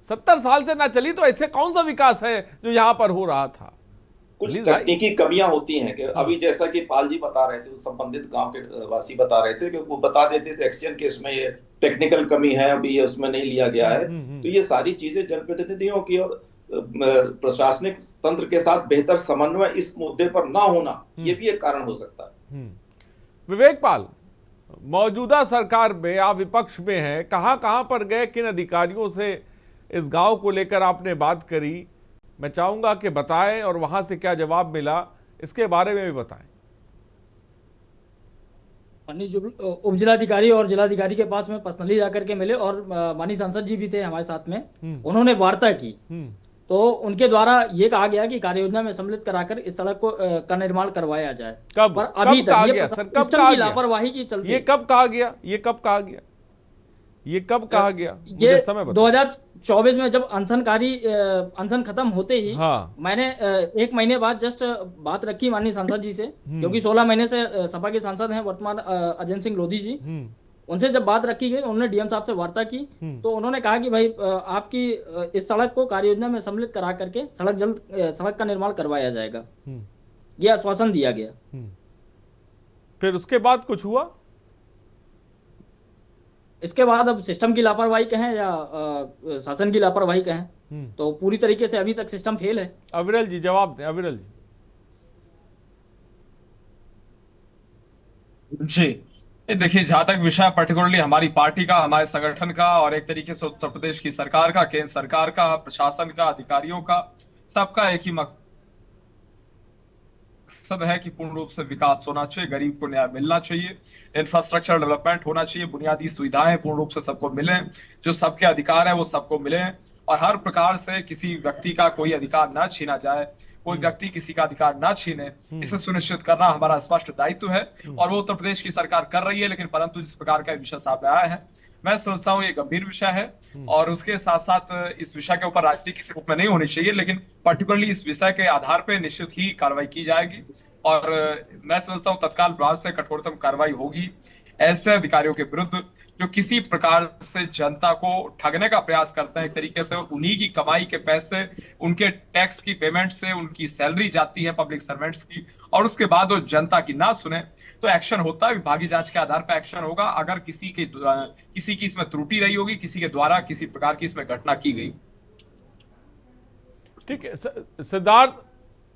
70 साल से ना चली तो ऐसे कौन सा विकास है जो यहाँ पर हो रहा था? कुछ तकनीकी कमियां होती हैं कि अभी जैसा कि पाल जी बता रहे थे, संबंधित गांव के वासी बता रहे थे कि वो बता देते थे एक्सीडेंट केस में ये टेक्निकल कमी है, अभी ये उसमें नहीं लिया गया है। तो ये सारी चीजें जनप्रतिनिधियों की और प्रशासनिक तंत्र के साथ बेहतर समन्वय इस मुद्दे पर ना होना, ये भी एक कारण हो सकता है। विवेक पाल, मौजूदा सरकार में आप विपक्ष में हैं, कहां पर गए, किन अधिकारियों से इस गांव को लेकर आपने बात करी? मैं चाहूंगा कि बताएं और वहां से क्या जवाब मिला इसके बारे में भी बताएं। उप जिलाधिकारी और जिलाधिकारी के पास में पर्सनली जाकर के मिले और माननीय सांसद जी भी थे हमारे साथ में, उन्होंने वार्ता की। तो उनके द्वारा ये कहा गया कि कार्य योजना में सम्मिलित कराकर इस सड़क को का निर्माण करवाया जाए। कब पर अभी कहा गया सर? कब कहा गया? लापरवाही की चलती। ये कब कहा गया? ये कब कहा गया? ये कब कहा गया? ये 2024 में जब अनशन खत्म होते ही मैंने 1 महीने बाद जस्ट बात रखी माननीय सांसद जी से, क्योंकि 16 महीने से सपा के सांसद हैं वर्तमान अजय सिंह लोधी जी। उनसे जब बात रखी गई, उन्होंने डीएम साहब से वार्ता की, तो उन्होंने कहा कि भाई आपकी इस सड़क को कार्य योजना में सम्मिलित करा करके सड़क का निर्माण करवाया जाएगा, ये आश्वासन दिया गया। फिर उसके बाद कुछ हुआ? इसके बाद अब सिस्टम की लापरवाही कहें या शासन की लापरवाही कहें, तो पूरी तरीके से अभी तक सिस्टम फेल है। अविरल जी जवाब दें। अविरल जी, देखिए, जहां तक विषय पर्टिकुलरली हमारी पार्टी का, हमारे संगठन का और एक तरीके से उत्तर प्रदेश की सरकार का, केंद्र सरकार का, प्रशासन का, अधिकारियों का, सबका एक ही मकसद है कि पूर्ण रूप से विकास होना चाहिए, गरीब को न्याय मिलना चाहिए, इंफ्रास्ट्रक्चर डेवलपमेंट होना चाहिए, बुनियादी सुविधाएं पूर्ण रूप से सबको मिले, जो सबके अधिकार है वो सबको मिले और हर प्रकार से किसी व्यक्ति का कोई अधिकार ना छीना जाए, कोई व्यक्ति किसी का अधिकार ना छीने, इसे सुनिश्चित करना हमारा स्पष्ट दायित्व है और वो उत्तर प्रदेश की सरकार कर रही है। लेकिन परंतु जिस प्रकार का विषय सामने आया है, मैं समझता हूँ ये गंभीर विषय है और उसके साथ साथ इस विषय के ऊपर राजनीति किसी रूप में नहीं होनी चाहिए, लेकिन पर्टिकुलरली इस विषय के आधार पर निश्चित ही कार्रवाई की जाएगी और मैं समझता हूँ तत्काल प्रभाव से कठोरतम कार्रवाई होगी। ऐसे अधिकारियों के विरुद्ध जो किसी प्रकार से जनता को ठगने का प्रयास करते हैं। एक तरीके से उन्हीं की कमाई के पैसे, उनके टैक्स की पेमेंट से उनकी सैलरी जाती है पब्लिक सर्वेंट्स की, और उसके बाद वो जनता की ना सुने तो एक्शन होता है। विभागीय जांच के आधार पर एक्शन होगा अगर किसी की इसमें त्रुटि रही होगी, किसी के द्वारा किसी प्रकार की इसमें घटना की गई। ठीक है सिद्धार्थ,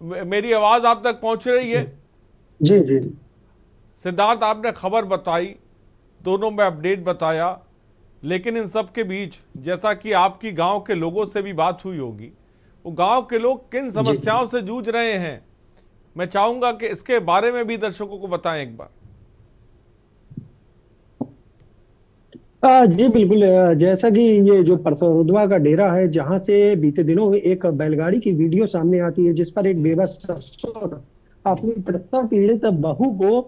मेरी आवाज आप तक पहुंच रही है? जी जी सिद्धार्थ, आपने खबर बताई, दोनों में अपडेट बताया, लेकिन इन सब के बीच जैसा कि आपकी गांव के लोगों से भी बात हुई होगी, वो गांव के लोग किन समस्याओं से जूझ रहे हैं, मैं चाहूंगा कि इसके बारे में भी दर्शकों को बताएं एक बार। जी बिल्कुल। जैसा कि ये जो परसौरदवा का डेरा है, जहां से बीते दिनों एक बैलगाड़ी की वीडियो सामने आती है जिस पर एक बेबस ससुर अपनी प्रसव पीड़ित बहू को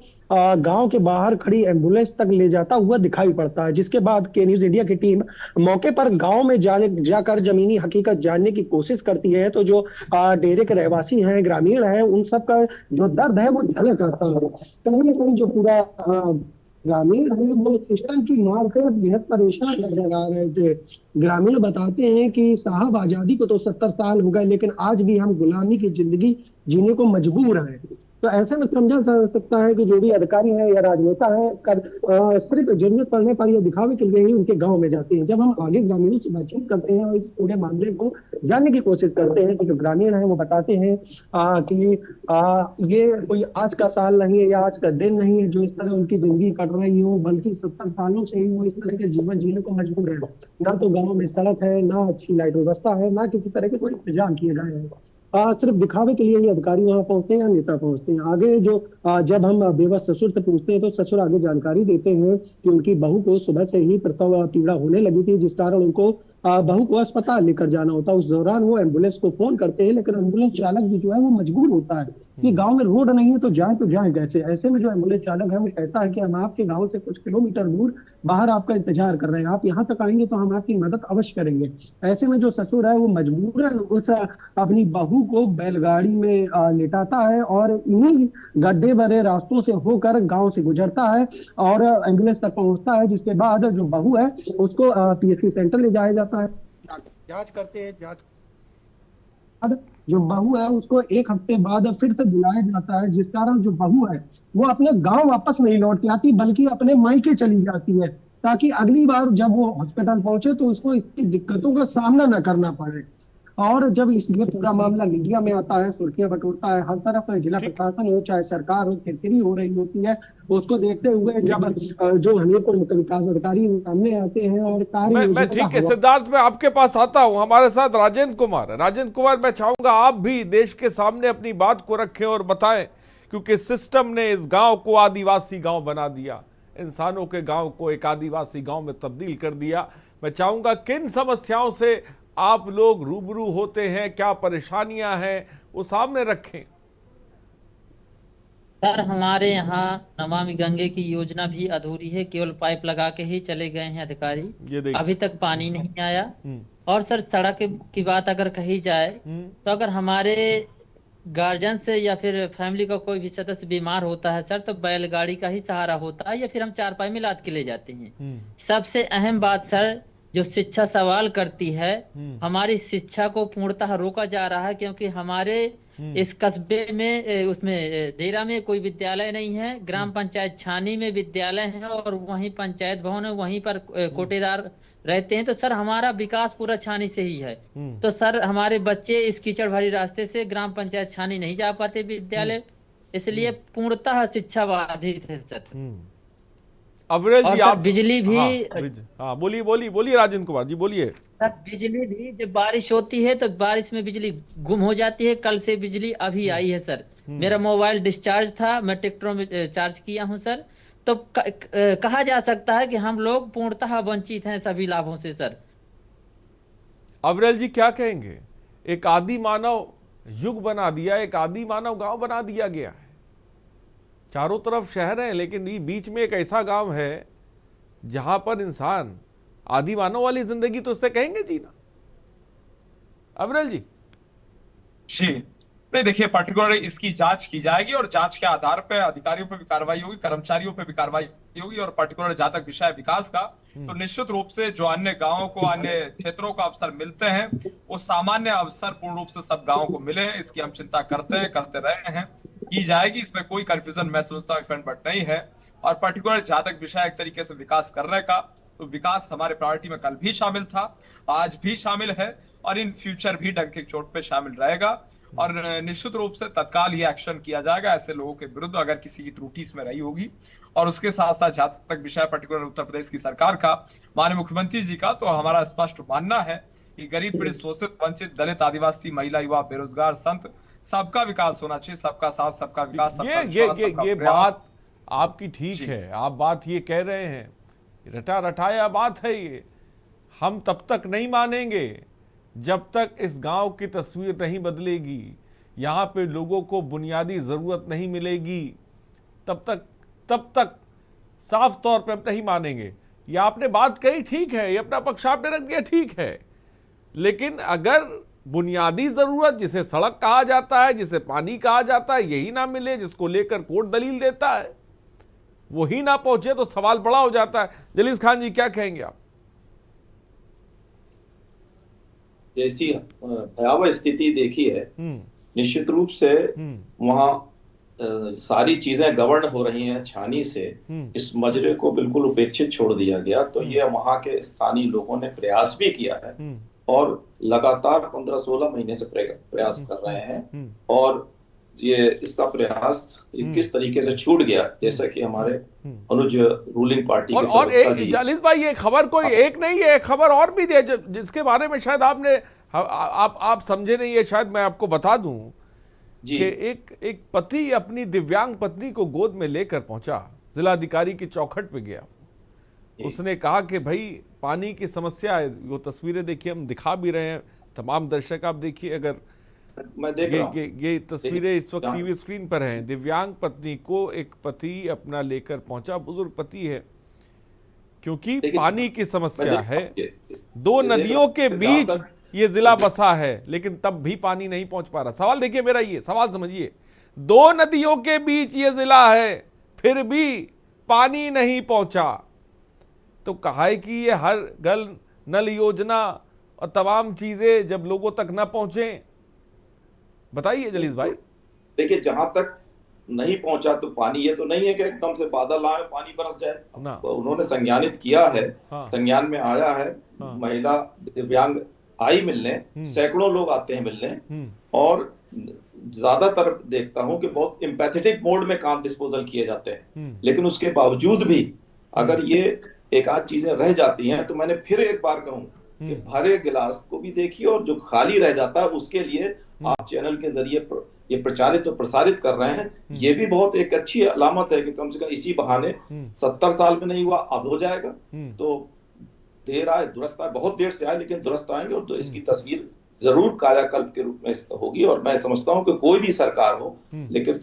गांव के बाहर खड़ी एम्बुलेंस तक ले जाता हुआ दिखाई पड़ता है, जिसके बाद के न्यूज इंडिया की टीम मौके पर गांव में जाकर जमीनी हकीकत जानने की कोशिश करती है। तो जो डेरे के रहवासी हैं, ग्रामीण हैं, उन सब का जो दर्द है वो झलक आता है। कहीं ना कहीं जो पूरा ग्रामीण है वो सिस्टम की मार से बेहद परेशान नजर आ रहे थे। ग्रामीण बताते हैं कि साहब, आजादी को तो 70 साल हो गए, लेकिन आज भी हम गुलामी की जिंदगी जीने को मजबूर हैं। तो ऐसे में समझा जा सकता है कि जो भी अधिकारी हैं या राजनेता हैं सिर्फ जरूरत पड़ने पर यह दिखावे के लिए ही उनके गांव में जाते हैं। जब हम आगे ग्रामीणों से बातचीत करते हैं और इस पूरे मामले को जानने की कोशिश करते हैं, तो जो ग्रामीण हैं वो बताते हैं कि ये कोई आज का साल नहीं है या आज का दिन नहीं है जो इस तरह उनकी जिंदगी कट रही हो, बल्कि 70 सालों से ही वो इस तरह के जीवन जीने को मजबूर है। ना तो गाँव में सड़क है, ना अच्छी लाइट व्यवस्था है, ना किसी तरह के कोई इंतजाम किए गए हैं। सिर्फ दिखावे के लिए ही अधिकारी वहां पहुंचते हैं या नेता पहुंचते हैं। आगे जो जब हम बेबस ससुर से पूछते हैं तो ससुर आगे जानकारी देते हैं कि उनकी बहू को सुबह से ही प्रसव पीड़ा होने लगी थी, जिस कारण उनको बहू को अस्पताल लेकर जाना होता। उस दौरान वो एम्बुलेंस को फोन करते हैं, लेकिन एम्बुलेंस चालक भी जो है वो मजबूर होता है कि गांव में रोड नहीं है तो जाए कैसे। ऐसे में जो एम्बुलेंस चालक है वो कहता है कि हम आपके गांव से कुछ किलोमीटर दूर बाहर आपका इंतजार कर रहे हैं, आप यहाँ तक आएंगे तो हम आपकी मदद अवश्य करेंगे। ऐसे में जो ससुर है वो मजबूरन उस अपनी बहू को बैलगाड़ी में लेटाता है और इन्हीं गड्ढे भरे रास्तों से होकर गांव से गुजरता है और एम्बुलेंस तक पहुंचता है, जिसके बाद जो बहू है उसको पीएचसी सेंटर ले जाया जाता है। जांच करते हैं, जांच जो बहू है उसको 1 हफ्ते बाद फिर से बुलाया जाता है, जिस कारण जो बहू है वो अपने गांव वापस नहीं लौट के आती बल्कि अपने मायके चली जाती है, ताकि अगली बार जब वो हॉस्पिटल पहुंचे तो उसको इतनी दिक्कतों का सामना न करना पड़े। और जब इसलिए पूरा मामला मीडिया में आता है, सुर्खियां बटोरता है, हर तरफ जिला प्रशासन हो चाहे सरकार हो, किरकिरी हो रही होती है, उसको देखते हुए जब जो हमीरपुर मुख्य विकास अधिकारी सामने आते हैं और मैं ठीक है सिद्धार्थ, मैं आपके पास आता हूं। हमारे साथ राजेंद्र कुमार है। राजेंद्र कुमार, मैं चाहूंगा आप भी देश के सामने अपनी बात को रखें और बताएं, क्योंकि सिस्टम ने इस गांव को आदिवासी गांव बना दिया, इंसानों के गांव को एक आदिवासी गांव में तब्दील कर दिया। मैं चाहूंगा किन समस्याओं से आप लोग रूबरू होते हैं, क्या परेशानियां हैं, वो सामने रखें। सर, हमारे यहाँ नमामि गंगे की योजना भी अधूरी है, केवल पाइप लगा के ही चले गए हैं अधिकारी, अभी तक पानी नहीं आया। और सर, सड़क की बात अगर कही जाए तो अगर हमारे गार्जियन से या फिर फैमिली का कोई भी सदस्य बीमार होता है सर, तो बैलगाड़ी का ही सहारा होता है या फिर हम चारपाई में लाद के ले जाते हैं। सबसे अहम बात सर, जो शिक्षा सवाल करती है, हमारी शिक्षा को पूर्णतः रोका जा रहा है, क्योंकि हमारे इस कस्बे में उसमें डेरा में कोई विद्यालय नहीं है। ग्राम पंचायत छानी में विद्यालय है और वहीं पंचायत भवन है, वहीं पर कोटेदार रहते हैं। तो सर, हमारा विकास पूरा छानी से ही है। तो सर, हमारे बच्चे इस कीचड़ भरी रास्ते से ग्राम पंचायत छानी नहीं जा पाते विद्यालय, इसलिए पूर्णतः शिक्षा बाधित है सर। अवरेल जी, आप बिजली भी बोलिए राजेंद्र कुमार जी, बोलिए। सर, बिजली भी जब बारिश होती है तो बारिश में बिजली गुम हो जाती है। कल से बिजली अभी आई है सर। मेरा मोबाइल डिस्चार्ज था, मैं ट्रैक्टरों में चार्ज किया हूं सर। तो कहा जा सकता है कि हम लोग पूर्णतः वंचित हैं सभी लाभों से सर। अवरेल जी, क्या कहेंगे? एक आदि मानव युग बना दिया, एक आदि मानव गांव बना दिया गया है। चारों तरफ शहर हैं, लेकिन बीच में एक ऐसा गांव है जहां पर इंसान आदि मानव वाली जिंदगी तो उससे कहेंगे जीना। अवरेल जी नहीं, देखिए, पर्टिकुलरली इसकी जांच की जाएगी और जांच के आधार पर अधिकारियों पर भी कार्रवाई होगी, कर्मचारियों पर भी कार्रवाई होगी। और पर्टिकुलर जहां तक विषय विकास का, तो निश्चित रूप से जो अन्य गांवों को, अन्य क्षेत्रों को अवसर मिलते हैं, वो सामान्य अवसर पूर्ण रूप से सब गांवों को मिले, इसकी हम चिंता करते हैं, करते रहे हैं, की जाएगी। इसमें कोई कंफ्यूजन मैं समझता हूँ बट नहीं है। और पर्टिकुलर जहां तक विषय एक तरीके से विकास करने का, तो विकास हमारे प्रायोरिटी में कल भी शामिल था, आज भी शामिल है और इन फ्यूचर भी डंके की चोट पे शामिल रहेगा। और निश्चित रूप से तत्काल ये एक्शन किया जाएगा ऐसे लोगों के विरुद्ध अगर किसी की त्रुटि इसमें रही होगी। और उसके साथ साथ जहां तक विषय पर्टिकुलर उत्तर प्रदेश की सरकार का, माननीय मुख्यमंत्री जी का, तो हमारा स्पष्ट मानना है कि गरीब, पीड़ित, शोषित, वंचित, दलित, आदिवासी, महिला, युवा, बेरोजगार, संत, सबका विकास होना चाहिए। सबका साथ, सबका विकास, सबका विश्वास, सबका ये प्रयास। बात आपकी ठीक है, आप बात ये कह रहे हैं, रटा रटाया बात है ये। हम तब तक नहीं मानेंगे जब तक इस गांव की तस्वीर नहीं बदलेगी, यहाँ पे लोगों को बुनियादी ज़रूरत नहीं मिलेगी, तब तक साफ तौर पे नहीं मानेंगे। ये आपने बात कही ठीक है, ये अपना पक्ष आपने रख दिया ठीक है, लेकिन अगर बुनियादी ज़रूरत जिसे सड़क कहा जाता है, जिसे पानी कहा जाता है, यही ना मिले, जिसको लेकर कोर्ट दलील देता है, वही ना पहुंचे, तो सवाल बड़ा हो जाता है। जलीस खान जी क्या कहेंगे आप? जैसी भयावह स्थिति देखी है, निश्चित रूप से वहाँ सारी चीजें गवर्न हो रही हैं छानी से, इस मजरे को बिल्कुल उपेक्षित छोड़ दिया गया। तो ये वहाँ के स्थानीय लोगों ने प्रयास भी किया है और लगातार 15-16 महीने से प्रयास कर रहे हैं। और ये इसका प्रयास किस तरीके से छूट गया, जैसा कि हमारे अनुज रूलिंग पार्टी और एक जालिस भाई, ये खबर कोई एक नहीं है, खबर और भी दे जिसके बारे में शायद आपने आप समझे नहीं है, शायद मैं आपको बता दूं कि एक पति अपनी दिव्यांग पत्नी को गोद में लेकर पहुंचा, जिलाधिकारी की चौखट पे गया, उसने कहा कि भाई पानी की समस्या है। वो तस्वीरें देखिए, हम दिखा भी रहे हैं, तमाम दर्शक आप देखिए, अगर मैं देख रहा हूं। ये तस्वीरें इस वक्त टीवी स्क्रीन पर हैं। दिव्यांग पत्नी को एक पति अपना लेकर पहुंचा, बुजुर्ग पति है, क्योंकि पानी की समस्या है। 2 नदियों के बीच ये जिला बसा है, लेकिन तब भी पानी नहीं पहुंच पा रहा। सवाल देखिए मेरा, ये सवाल समझिए, 2 नदियों के बीच ये जिला है, फिर भी पानी नहीं पहुंचा। तो कहा है कि ये हर घर नल योजना और तमाम चीजें जब लोगों तक न पहुंचे, बताइए जलीस भाई। देखिए, जहां तक नहीं पहुंचा तो पानी, ये तो नहीं है कि एकदम से बादल आए पानी बरस जाए, तो उन्होंने संज्ञानित किया है। संज्ञान में आया है। महिला दिव्यांग आई मिलने, सैकड़ों लोग आते हैं मिलने, और ज्यादातर देखता हूं कि बहुत एम्पैथेटिक मोड में काम डिस्पोजल किए जाते हैं। लेकिन उसके बावजूद भी अगर ये एक आध चीजें रह जाती हैं, तो मैंने फिर एक बार कहूं कि भरे गिलास को भी देखिए, और जो खाली रह जाता है उसके लिए आप चैनल के जरिए ये प्रचारित और प्रसारित कर रहे हैं। ये भी बहुत एक अच्छी अलामत है कि कम से कम इसी बहाने 70 साल में नहीं हुआ, अब हो जाएगा। तो देर आए दुरुस्त आए, बहुत देर से आए लेकिन दुरुस्त आएंगे, और तो इसकी तस्वीर जरूर कायाकल्प के रूप में इसका होगी। और मैं समझता हूं कि कोई भी सरकार हो, लेकिन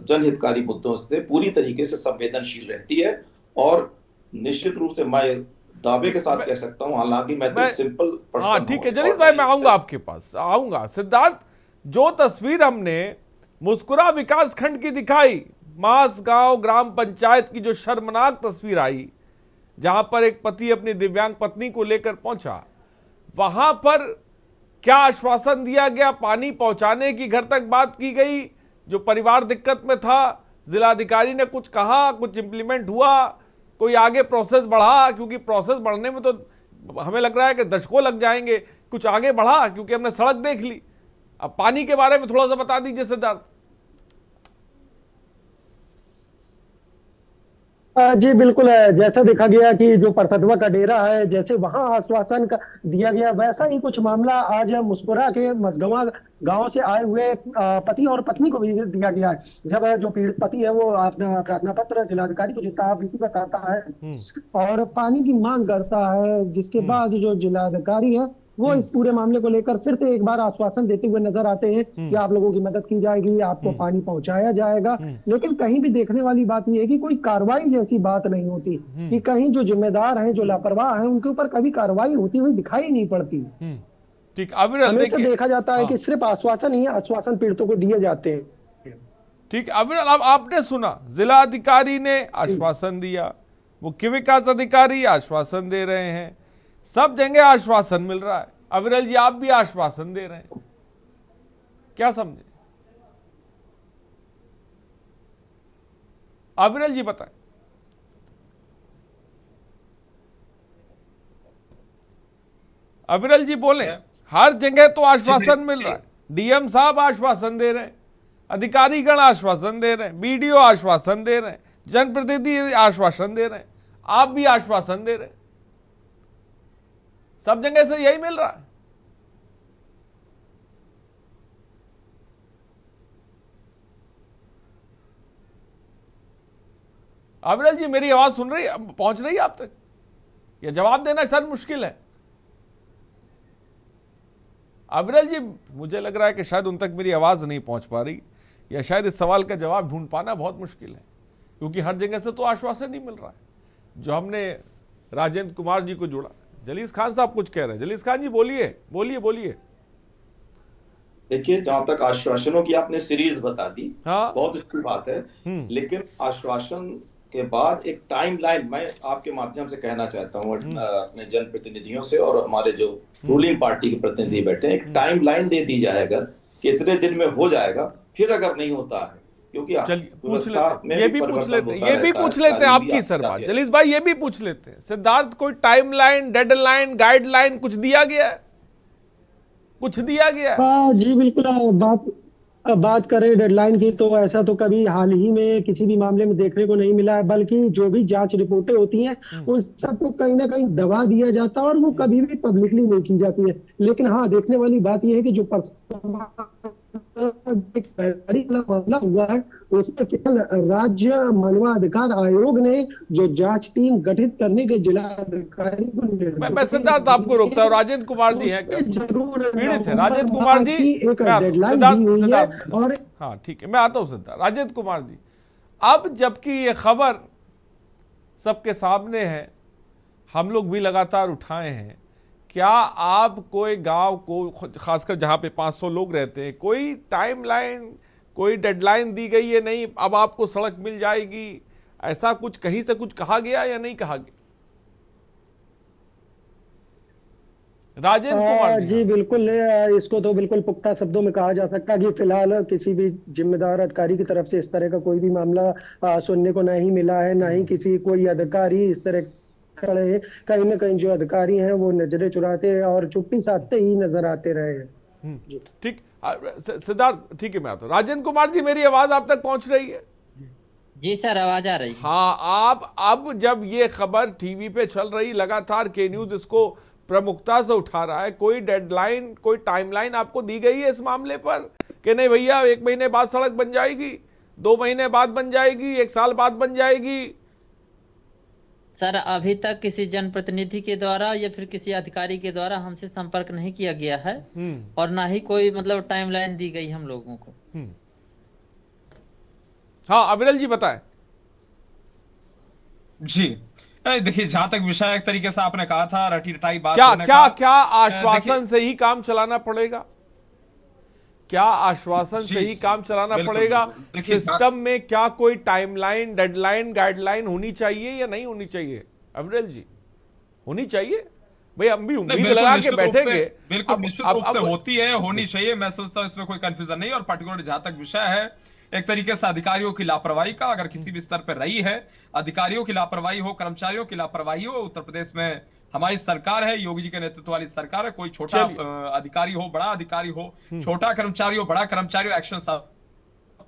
जनहितकारी मुद्दों से पूरी तरीके से संवेदनशील रहती है। और निश्चित रूप से मैं दावे के साथ कह सकता हूं, हालांकि मैं तो सिंपल, हाँ ठीक है जलीस भाई, मैं आऊंगा आपके पास, आऊंगा। सिद्धार्थ, जो तस्वीर हमने मुस्कुरा विकास खंड की दिखाई, मास गांव ग्राम पंचायत की जो शर्मनाक तस्वीर आई, जहां पर एक पति अपनी दिव्यांग पत्नी को लेकर पहुंचा, वहां पर क्या आश्वासन दिया गया? पानी पहुंचाने की घर तक बात की गई, जो परिवार दिक्कत में था, जिलाधिकारी ने कुछ कहा, कुछ इंप्लीमेंट हुआ, कोई आगे प्रोसेस बढ़ा? क्योंकि प्रोसेस बढ़ने में तो हमें लग रहा है कि दशकों लग जाएंगे। कुछ आगे बढ़ा? क्योंकि हमने सड़क देख ली। अब पानी के बारे में थोड़ा सा बता दीजिए सिद्धार्थ। जी बिल्कुल, जैसा देखा गया कि जो परसदवा का डेरा है, जैसे वहां आश्वासन का दिया गया, वैसा ही कुछ मामला आज मुस्कुरा के मसगवा गांव से आए हुए पति और पत्नी को भी दिया गया है। जब जो पीड़ित पति है वो अपना प्रार्थना पत्र जिलाधिकारी को देता बताता है और पानी की मांग करता है, जिसके बाद जो जिलाधिकारी है वो इस पूरे मामले को लेकर फिर से एक बार आश्वासन देते हुए नजर आते हैं कि आप लोगों की मदद की जाएगी, आपको पानी पहुंचाया जाएगा। लेकिन कहीं भी देखने वाली बात यह है कि कोई कार्रवाई जैसी बात नहीं होती, कि कहीं जो जिम्मेदार हैं, जो लापरवाह हैं, उनके ऊपर कभी कार्रवाई होती हुई दिखाई नहीं पड़ती। ठीक, हमेशा देखा जाता है कि सिर्फ आश्वासन ही आश्वासन पीड़ितों को दिए जाते हैं। ठीक, अविरल, अब आपने सुना, जिलाधिकारी ने आश्वासन दिया, मुख्य विकास अधिकारी आश्वासन दे रहे हैं, सब जगह आश्वासन मिल रहा है। अविरल जी आप भी आश्वासन दे रहे हैं, क्या समझे? अविरल जी बताएं। अविरल जी बोले, हर जगह तो आश्वासन मिल रहा है, डीएम साहब आश्वासन दे रहे हैं, अधिकारीगण आश्वासन दे रहे हैं, बीडीओ आश्वासन दे रहे हैं, जनप्रतिनिधि आश्वासन दे रहे हैं, आप भी आश्वासन दे रहे हैं, सब जगह से यही मिल रहा है। अविरल जी मेरी आवाज सुन रही है, पहुंच रही है आप तक? यह जवाब देना सर मुश्किल है। अविरल जी मुझे लग रहा है कि शायद उन तक मेरी आवाज नहीं पहुंच पा रही, या शायद इस सवाल का जवाब ढूंढ पाना बहुत मुश्किल है, क्योंकि हर जगह से तो आश्वासन नहीं मिल रहा है। जो हमने राजेंद्र कुमार जी को जोड़ा, जलीस खान साहब कुछ कह रहे हैं। जलीस खान जी बोलिए बोलिए बोलिए। देखिए, जहां तक आश्वासनों की आपने सीरीज बता दी, हाँ, बहुत अच्छी बात है, लेकिन आश्वासन के बाद एक टाइमलाइन मैं आपके माध्यम से कहना चाहता हूँ अपने जनप्रतिनिधियों से और हमारे जो रूलिंग पार्टी के प्रतिनिधि बैठे हैं, एक टाइमलाइन दे दी जाए अगर कि इतने दिन में हो जाएगा, फिर अगर नहीं होता है, क्योंकि पूछ लेते, ये भी पूछ लेते हैं आपकी सर बात। जलीस भाई ये भी पूछ लेते हैं, सिद्धार्थ कोई टाइमलाइन, डेडलाइन, गाइडलाइन कुछ दिया गया है? कुछ दिया गया? हाँ जी बिल्कुल। बात करें डेडलाइन की तो ऐसा तो कभी हाल ही में किसी भी मामले में देखने को नहीं मिला है, बल्कि जो भी जांच रिपोर्टें होती हैं उन सबको कहीं ना कहीं दबा दिया जाता है और वो कभी भी पब्लिकली नहीं की जाती है। लेकिन हाँ, देखने वाली बात यह है कि जो मामला हुआ है उसमें केवल राज्य मानवाधिकार आयोग ने जो जांच टीम गठित करने के जिलाधिकारी को, मैं सिद्धार्थ आपको रोकता हूँ, राजेंद्र कुमार जी हैं पीड़ित है। राजेंद्र कुमार जी, सिद्धार्थ और हाँ ठीक है, मैं आता हूँ सिद्धार्थ। राजेंद्र कुमार जी, अब जबकि ये खबर सबके सामने है, हम लोग भी लगातार उठाए हैं, क्या आप कोई गांव को, खासकर जहां पे 500 लोग रहते हैं, कोई टाइमलाइन, कोई डेडलाइन दी गई है? नहीं अब आपको सड़क मिल जाएगी, ऐसा कुछ कहीं से कुछ कहा गया या नहीं कहा गया? राजेंद्र कुमार जी बिल्कुल, इसको तो बिल्कुल पुख्ता शब्दों में कहा जा सकता है कि फिलहाल किसी भी जिम्मेदार अधिकारी की तरफ से इस तरह का कोई भी मामला सुनने को नहीं मिला है, ना ही किसी कोई अधिकारी इस तरह खड़े हैं। कहीं ना कहीं जो अधिकारी हैं वो नजरें चुराते और चुप्पी साधते ही नजर आते रहे हैं। ठीक, सिद्धार्थ ठीक है, मैं आता हूं। राजेंद्र कुमार जी मेरी आवाज आप तक पहुंच रही है? जी सर, आवाज आ रही है। हाँ, आप अब जब ये खबर टीवी पे चल रही, लगातार के न्यूज इसको प्रमुखता से उठा रहा है, कोई डेडलाइन, कोई टाइमलाइन आपको दी गई है इस मामले पर कि नहीं भैया 1 महीने बाद सड़क बन जाएगी, 2 महीने बाद बन जाएगी, 1 साल बाद बन जाएगी? सर अभी तक किसी जनप्रतिनिधि के द्वारा या फिर किसी अधिकारी के द्वारा हमसे संपर्क नहीं किया गया है और ना ही कोई मतलब टाइमलाइन दी गई हम लोगों को। हाँ अविरल जी बताएं। जी देखिए, जहां तक विषय एक तरीके से आपने कहा था, रटी रटाई बात क्या आश्वासन से ही काम चलाना पड़ेगा? क्या आश्वासन से ही काम चलाना पड़ेगा? सिस्टम में क्या कोई टाइमलाइन, डेडलाइन, गाइडलाइन होनी चाहिए या नहीं होनी चाहिए? अविरल जी होनी चाहिए भाई, हम भी उम्मीद लगा के बैठेंगे। बिल्कुल निश्चित रूप से होती है, होनी चाहिए, मैं सोचता हूं इसमें कोई कंफ्यूजन नहीं। और पर्टिकुलर जहां तक विषय है एक तरीके से अधिकारियों की लापरवाही का, अगर किसी भी स्तर पर रही है, अधिकारियों की लापरवाही हो, कर्मचारियों की लापरवाही हो, उत्तर प्रदेश में हमारी सरकार है, योगी जी के नेतृत्व वाली सरकार है, कोई छोटा अधिकारी हो, बड़ा अधिकारी हो, छोटा कर्मचारी हो, बड़ा कर्मचारी हो, एक्शन सब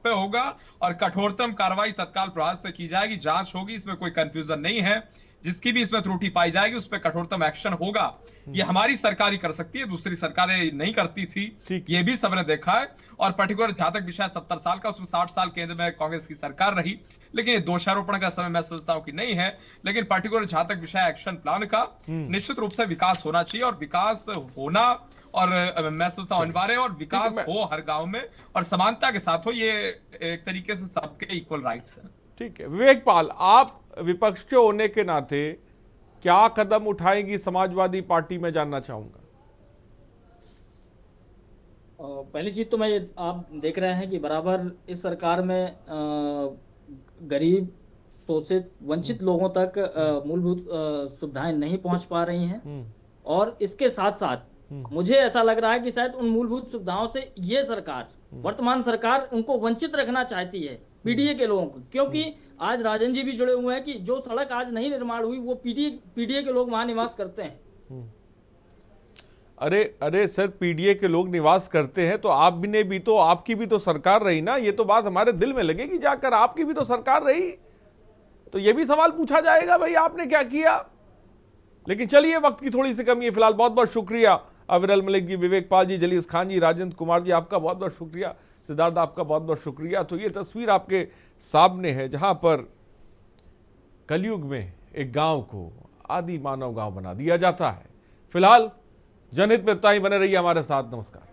पे होगा और कठोरतम कार्रवाई तत्काल प्रभाव से की जाएगी, जांच होगी, इसमें कोई कंफ्यूजन नहीं है। जिसकी भी इसमें त्रुटि पाई जाएगी उस पर कठोरतम एक्शन होगा। ये हमारी सरकार ही कर सकती है, दूसरी सरकारें नहीं करती थी, ये भी सबने देखा है। और पर्टिकुलर जहां तक विषय 70 साल का, उसमें 60 साल केंद्र में कांग्रेस की सरकार रही, लेकिन ये दोषारोपण का समय मैं समझता हूं कि नहीं है। लेकिन पर्टिकुलर जहां तक विषय एक्शन प्लान का, निश्चित रूप से विकास होना चाहिए और विकास होना और मैं सोचता हूं अनिवार्य, और विकास हो हर गांव में और समानता के साथ हो, ये एक तरीके से सबके इक्वल राइट्स हैं। ठीक है, विवेक पाल, आप विपक्ष के होने के नाते क्या कदम उठाएगी समाजवादी पार्टी में जानना चाहूंगा। पहली चीज तो आप देख रहे हैं कि बराबर इस सरकार में गरीब शोषित वंचित लोगों तक मूलभूत सुविधाएं नहीं पहुंच पा रही हैं। और इसके साथ साथ मुझे ऐसा लग रहा है कि शायद उन मूलभूत सुविधाओं से ये सरकार, वर्तमान सरकार, उनको वंचित रखना चाहती है पीडीए के लोगों को। क्योंकि आज राजन जी भी जुड़े हुए हैं कि जो सड़क आज नहीं निर्माण हुई वो पीडीए के लोग वहां निवास करते हैं। अरे सर, पीडीए के लोग निवास करते हैं तो आपकी भी तो सरकार रही ना। ये तो बात हमारे दिल में लगेगी जाकर, आपकी भी तो सरकार रही, तो ये भी सवाल पूछा जाएगा भाई आपने क्या किया। लेकिन चलिए, वक्त की थोड़ी सी कमी है फिलहाल। बहुत बहुत शुक्रिया अविरल मलिक जी, विवेक पाल जी, जलीस खान जी, राजेंद्र कुमार जी, आपका बहुत बहुत शुक्रिया। सिद्धार्थ, आपका बहुत बहुत शुक्रिया। तो ये तस्वीर आपके सामने है जहां पर कलयुग में एक गांव को आदि मानव गांव बना दिया जाता है। फिलहाल जनहित में इतना ही, बने रहिए हमारे साथ। नमस्कार।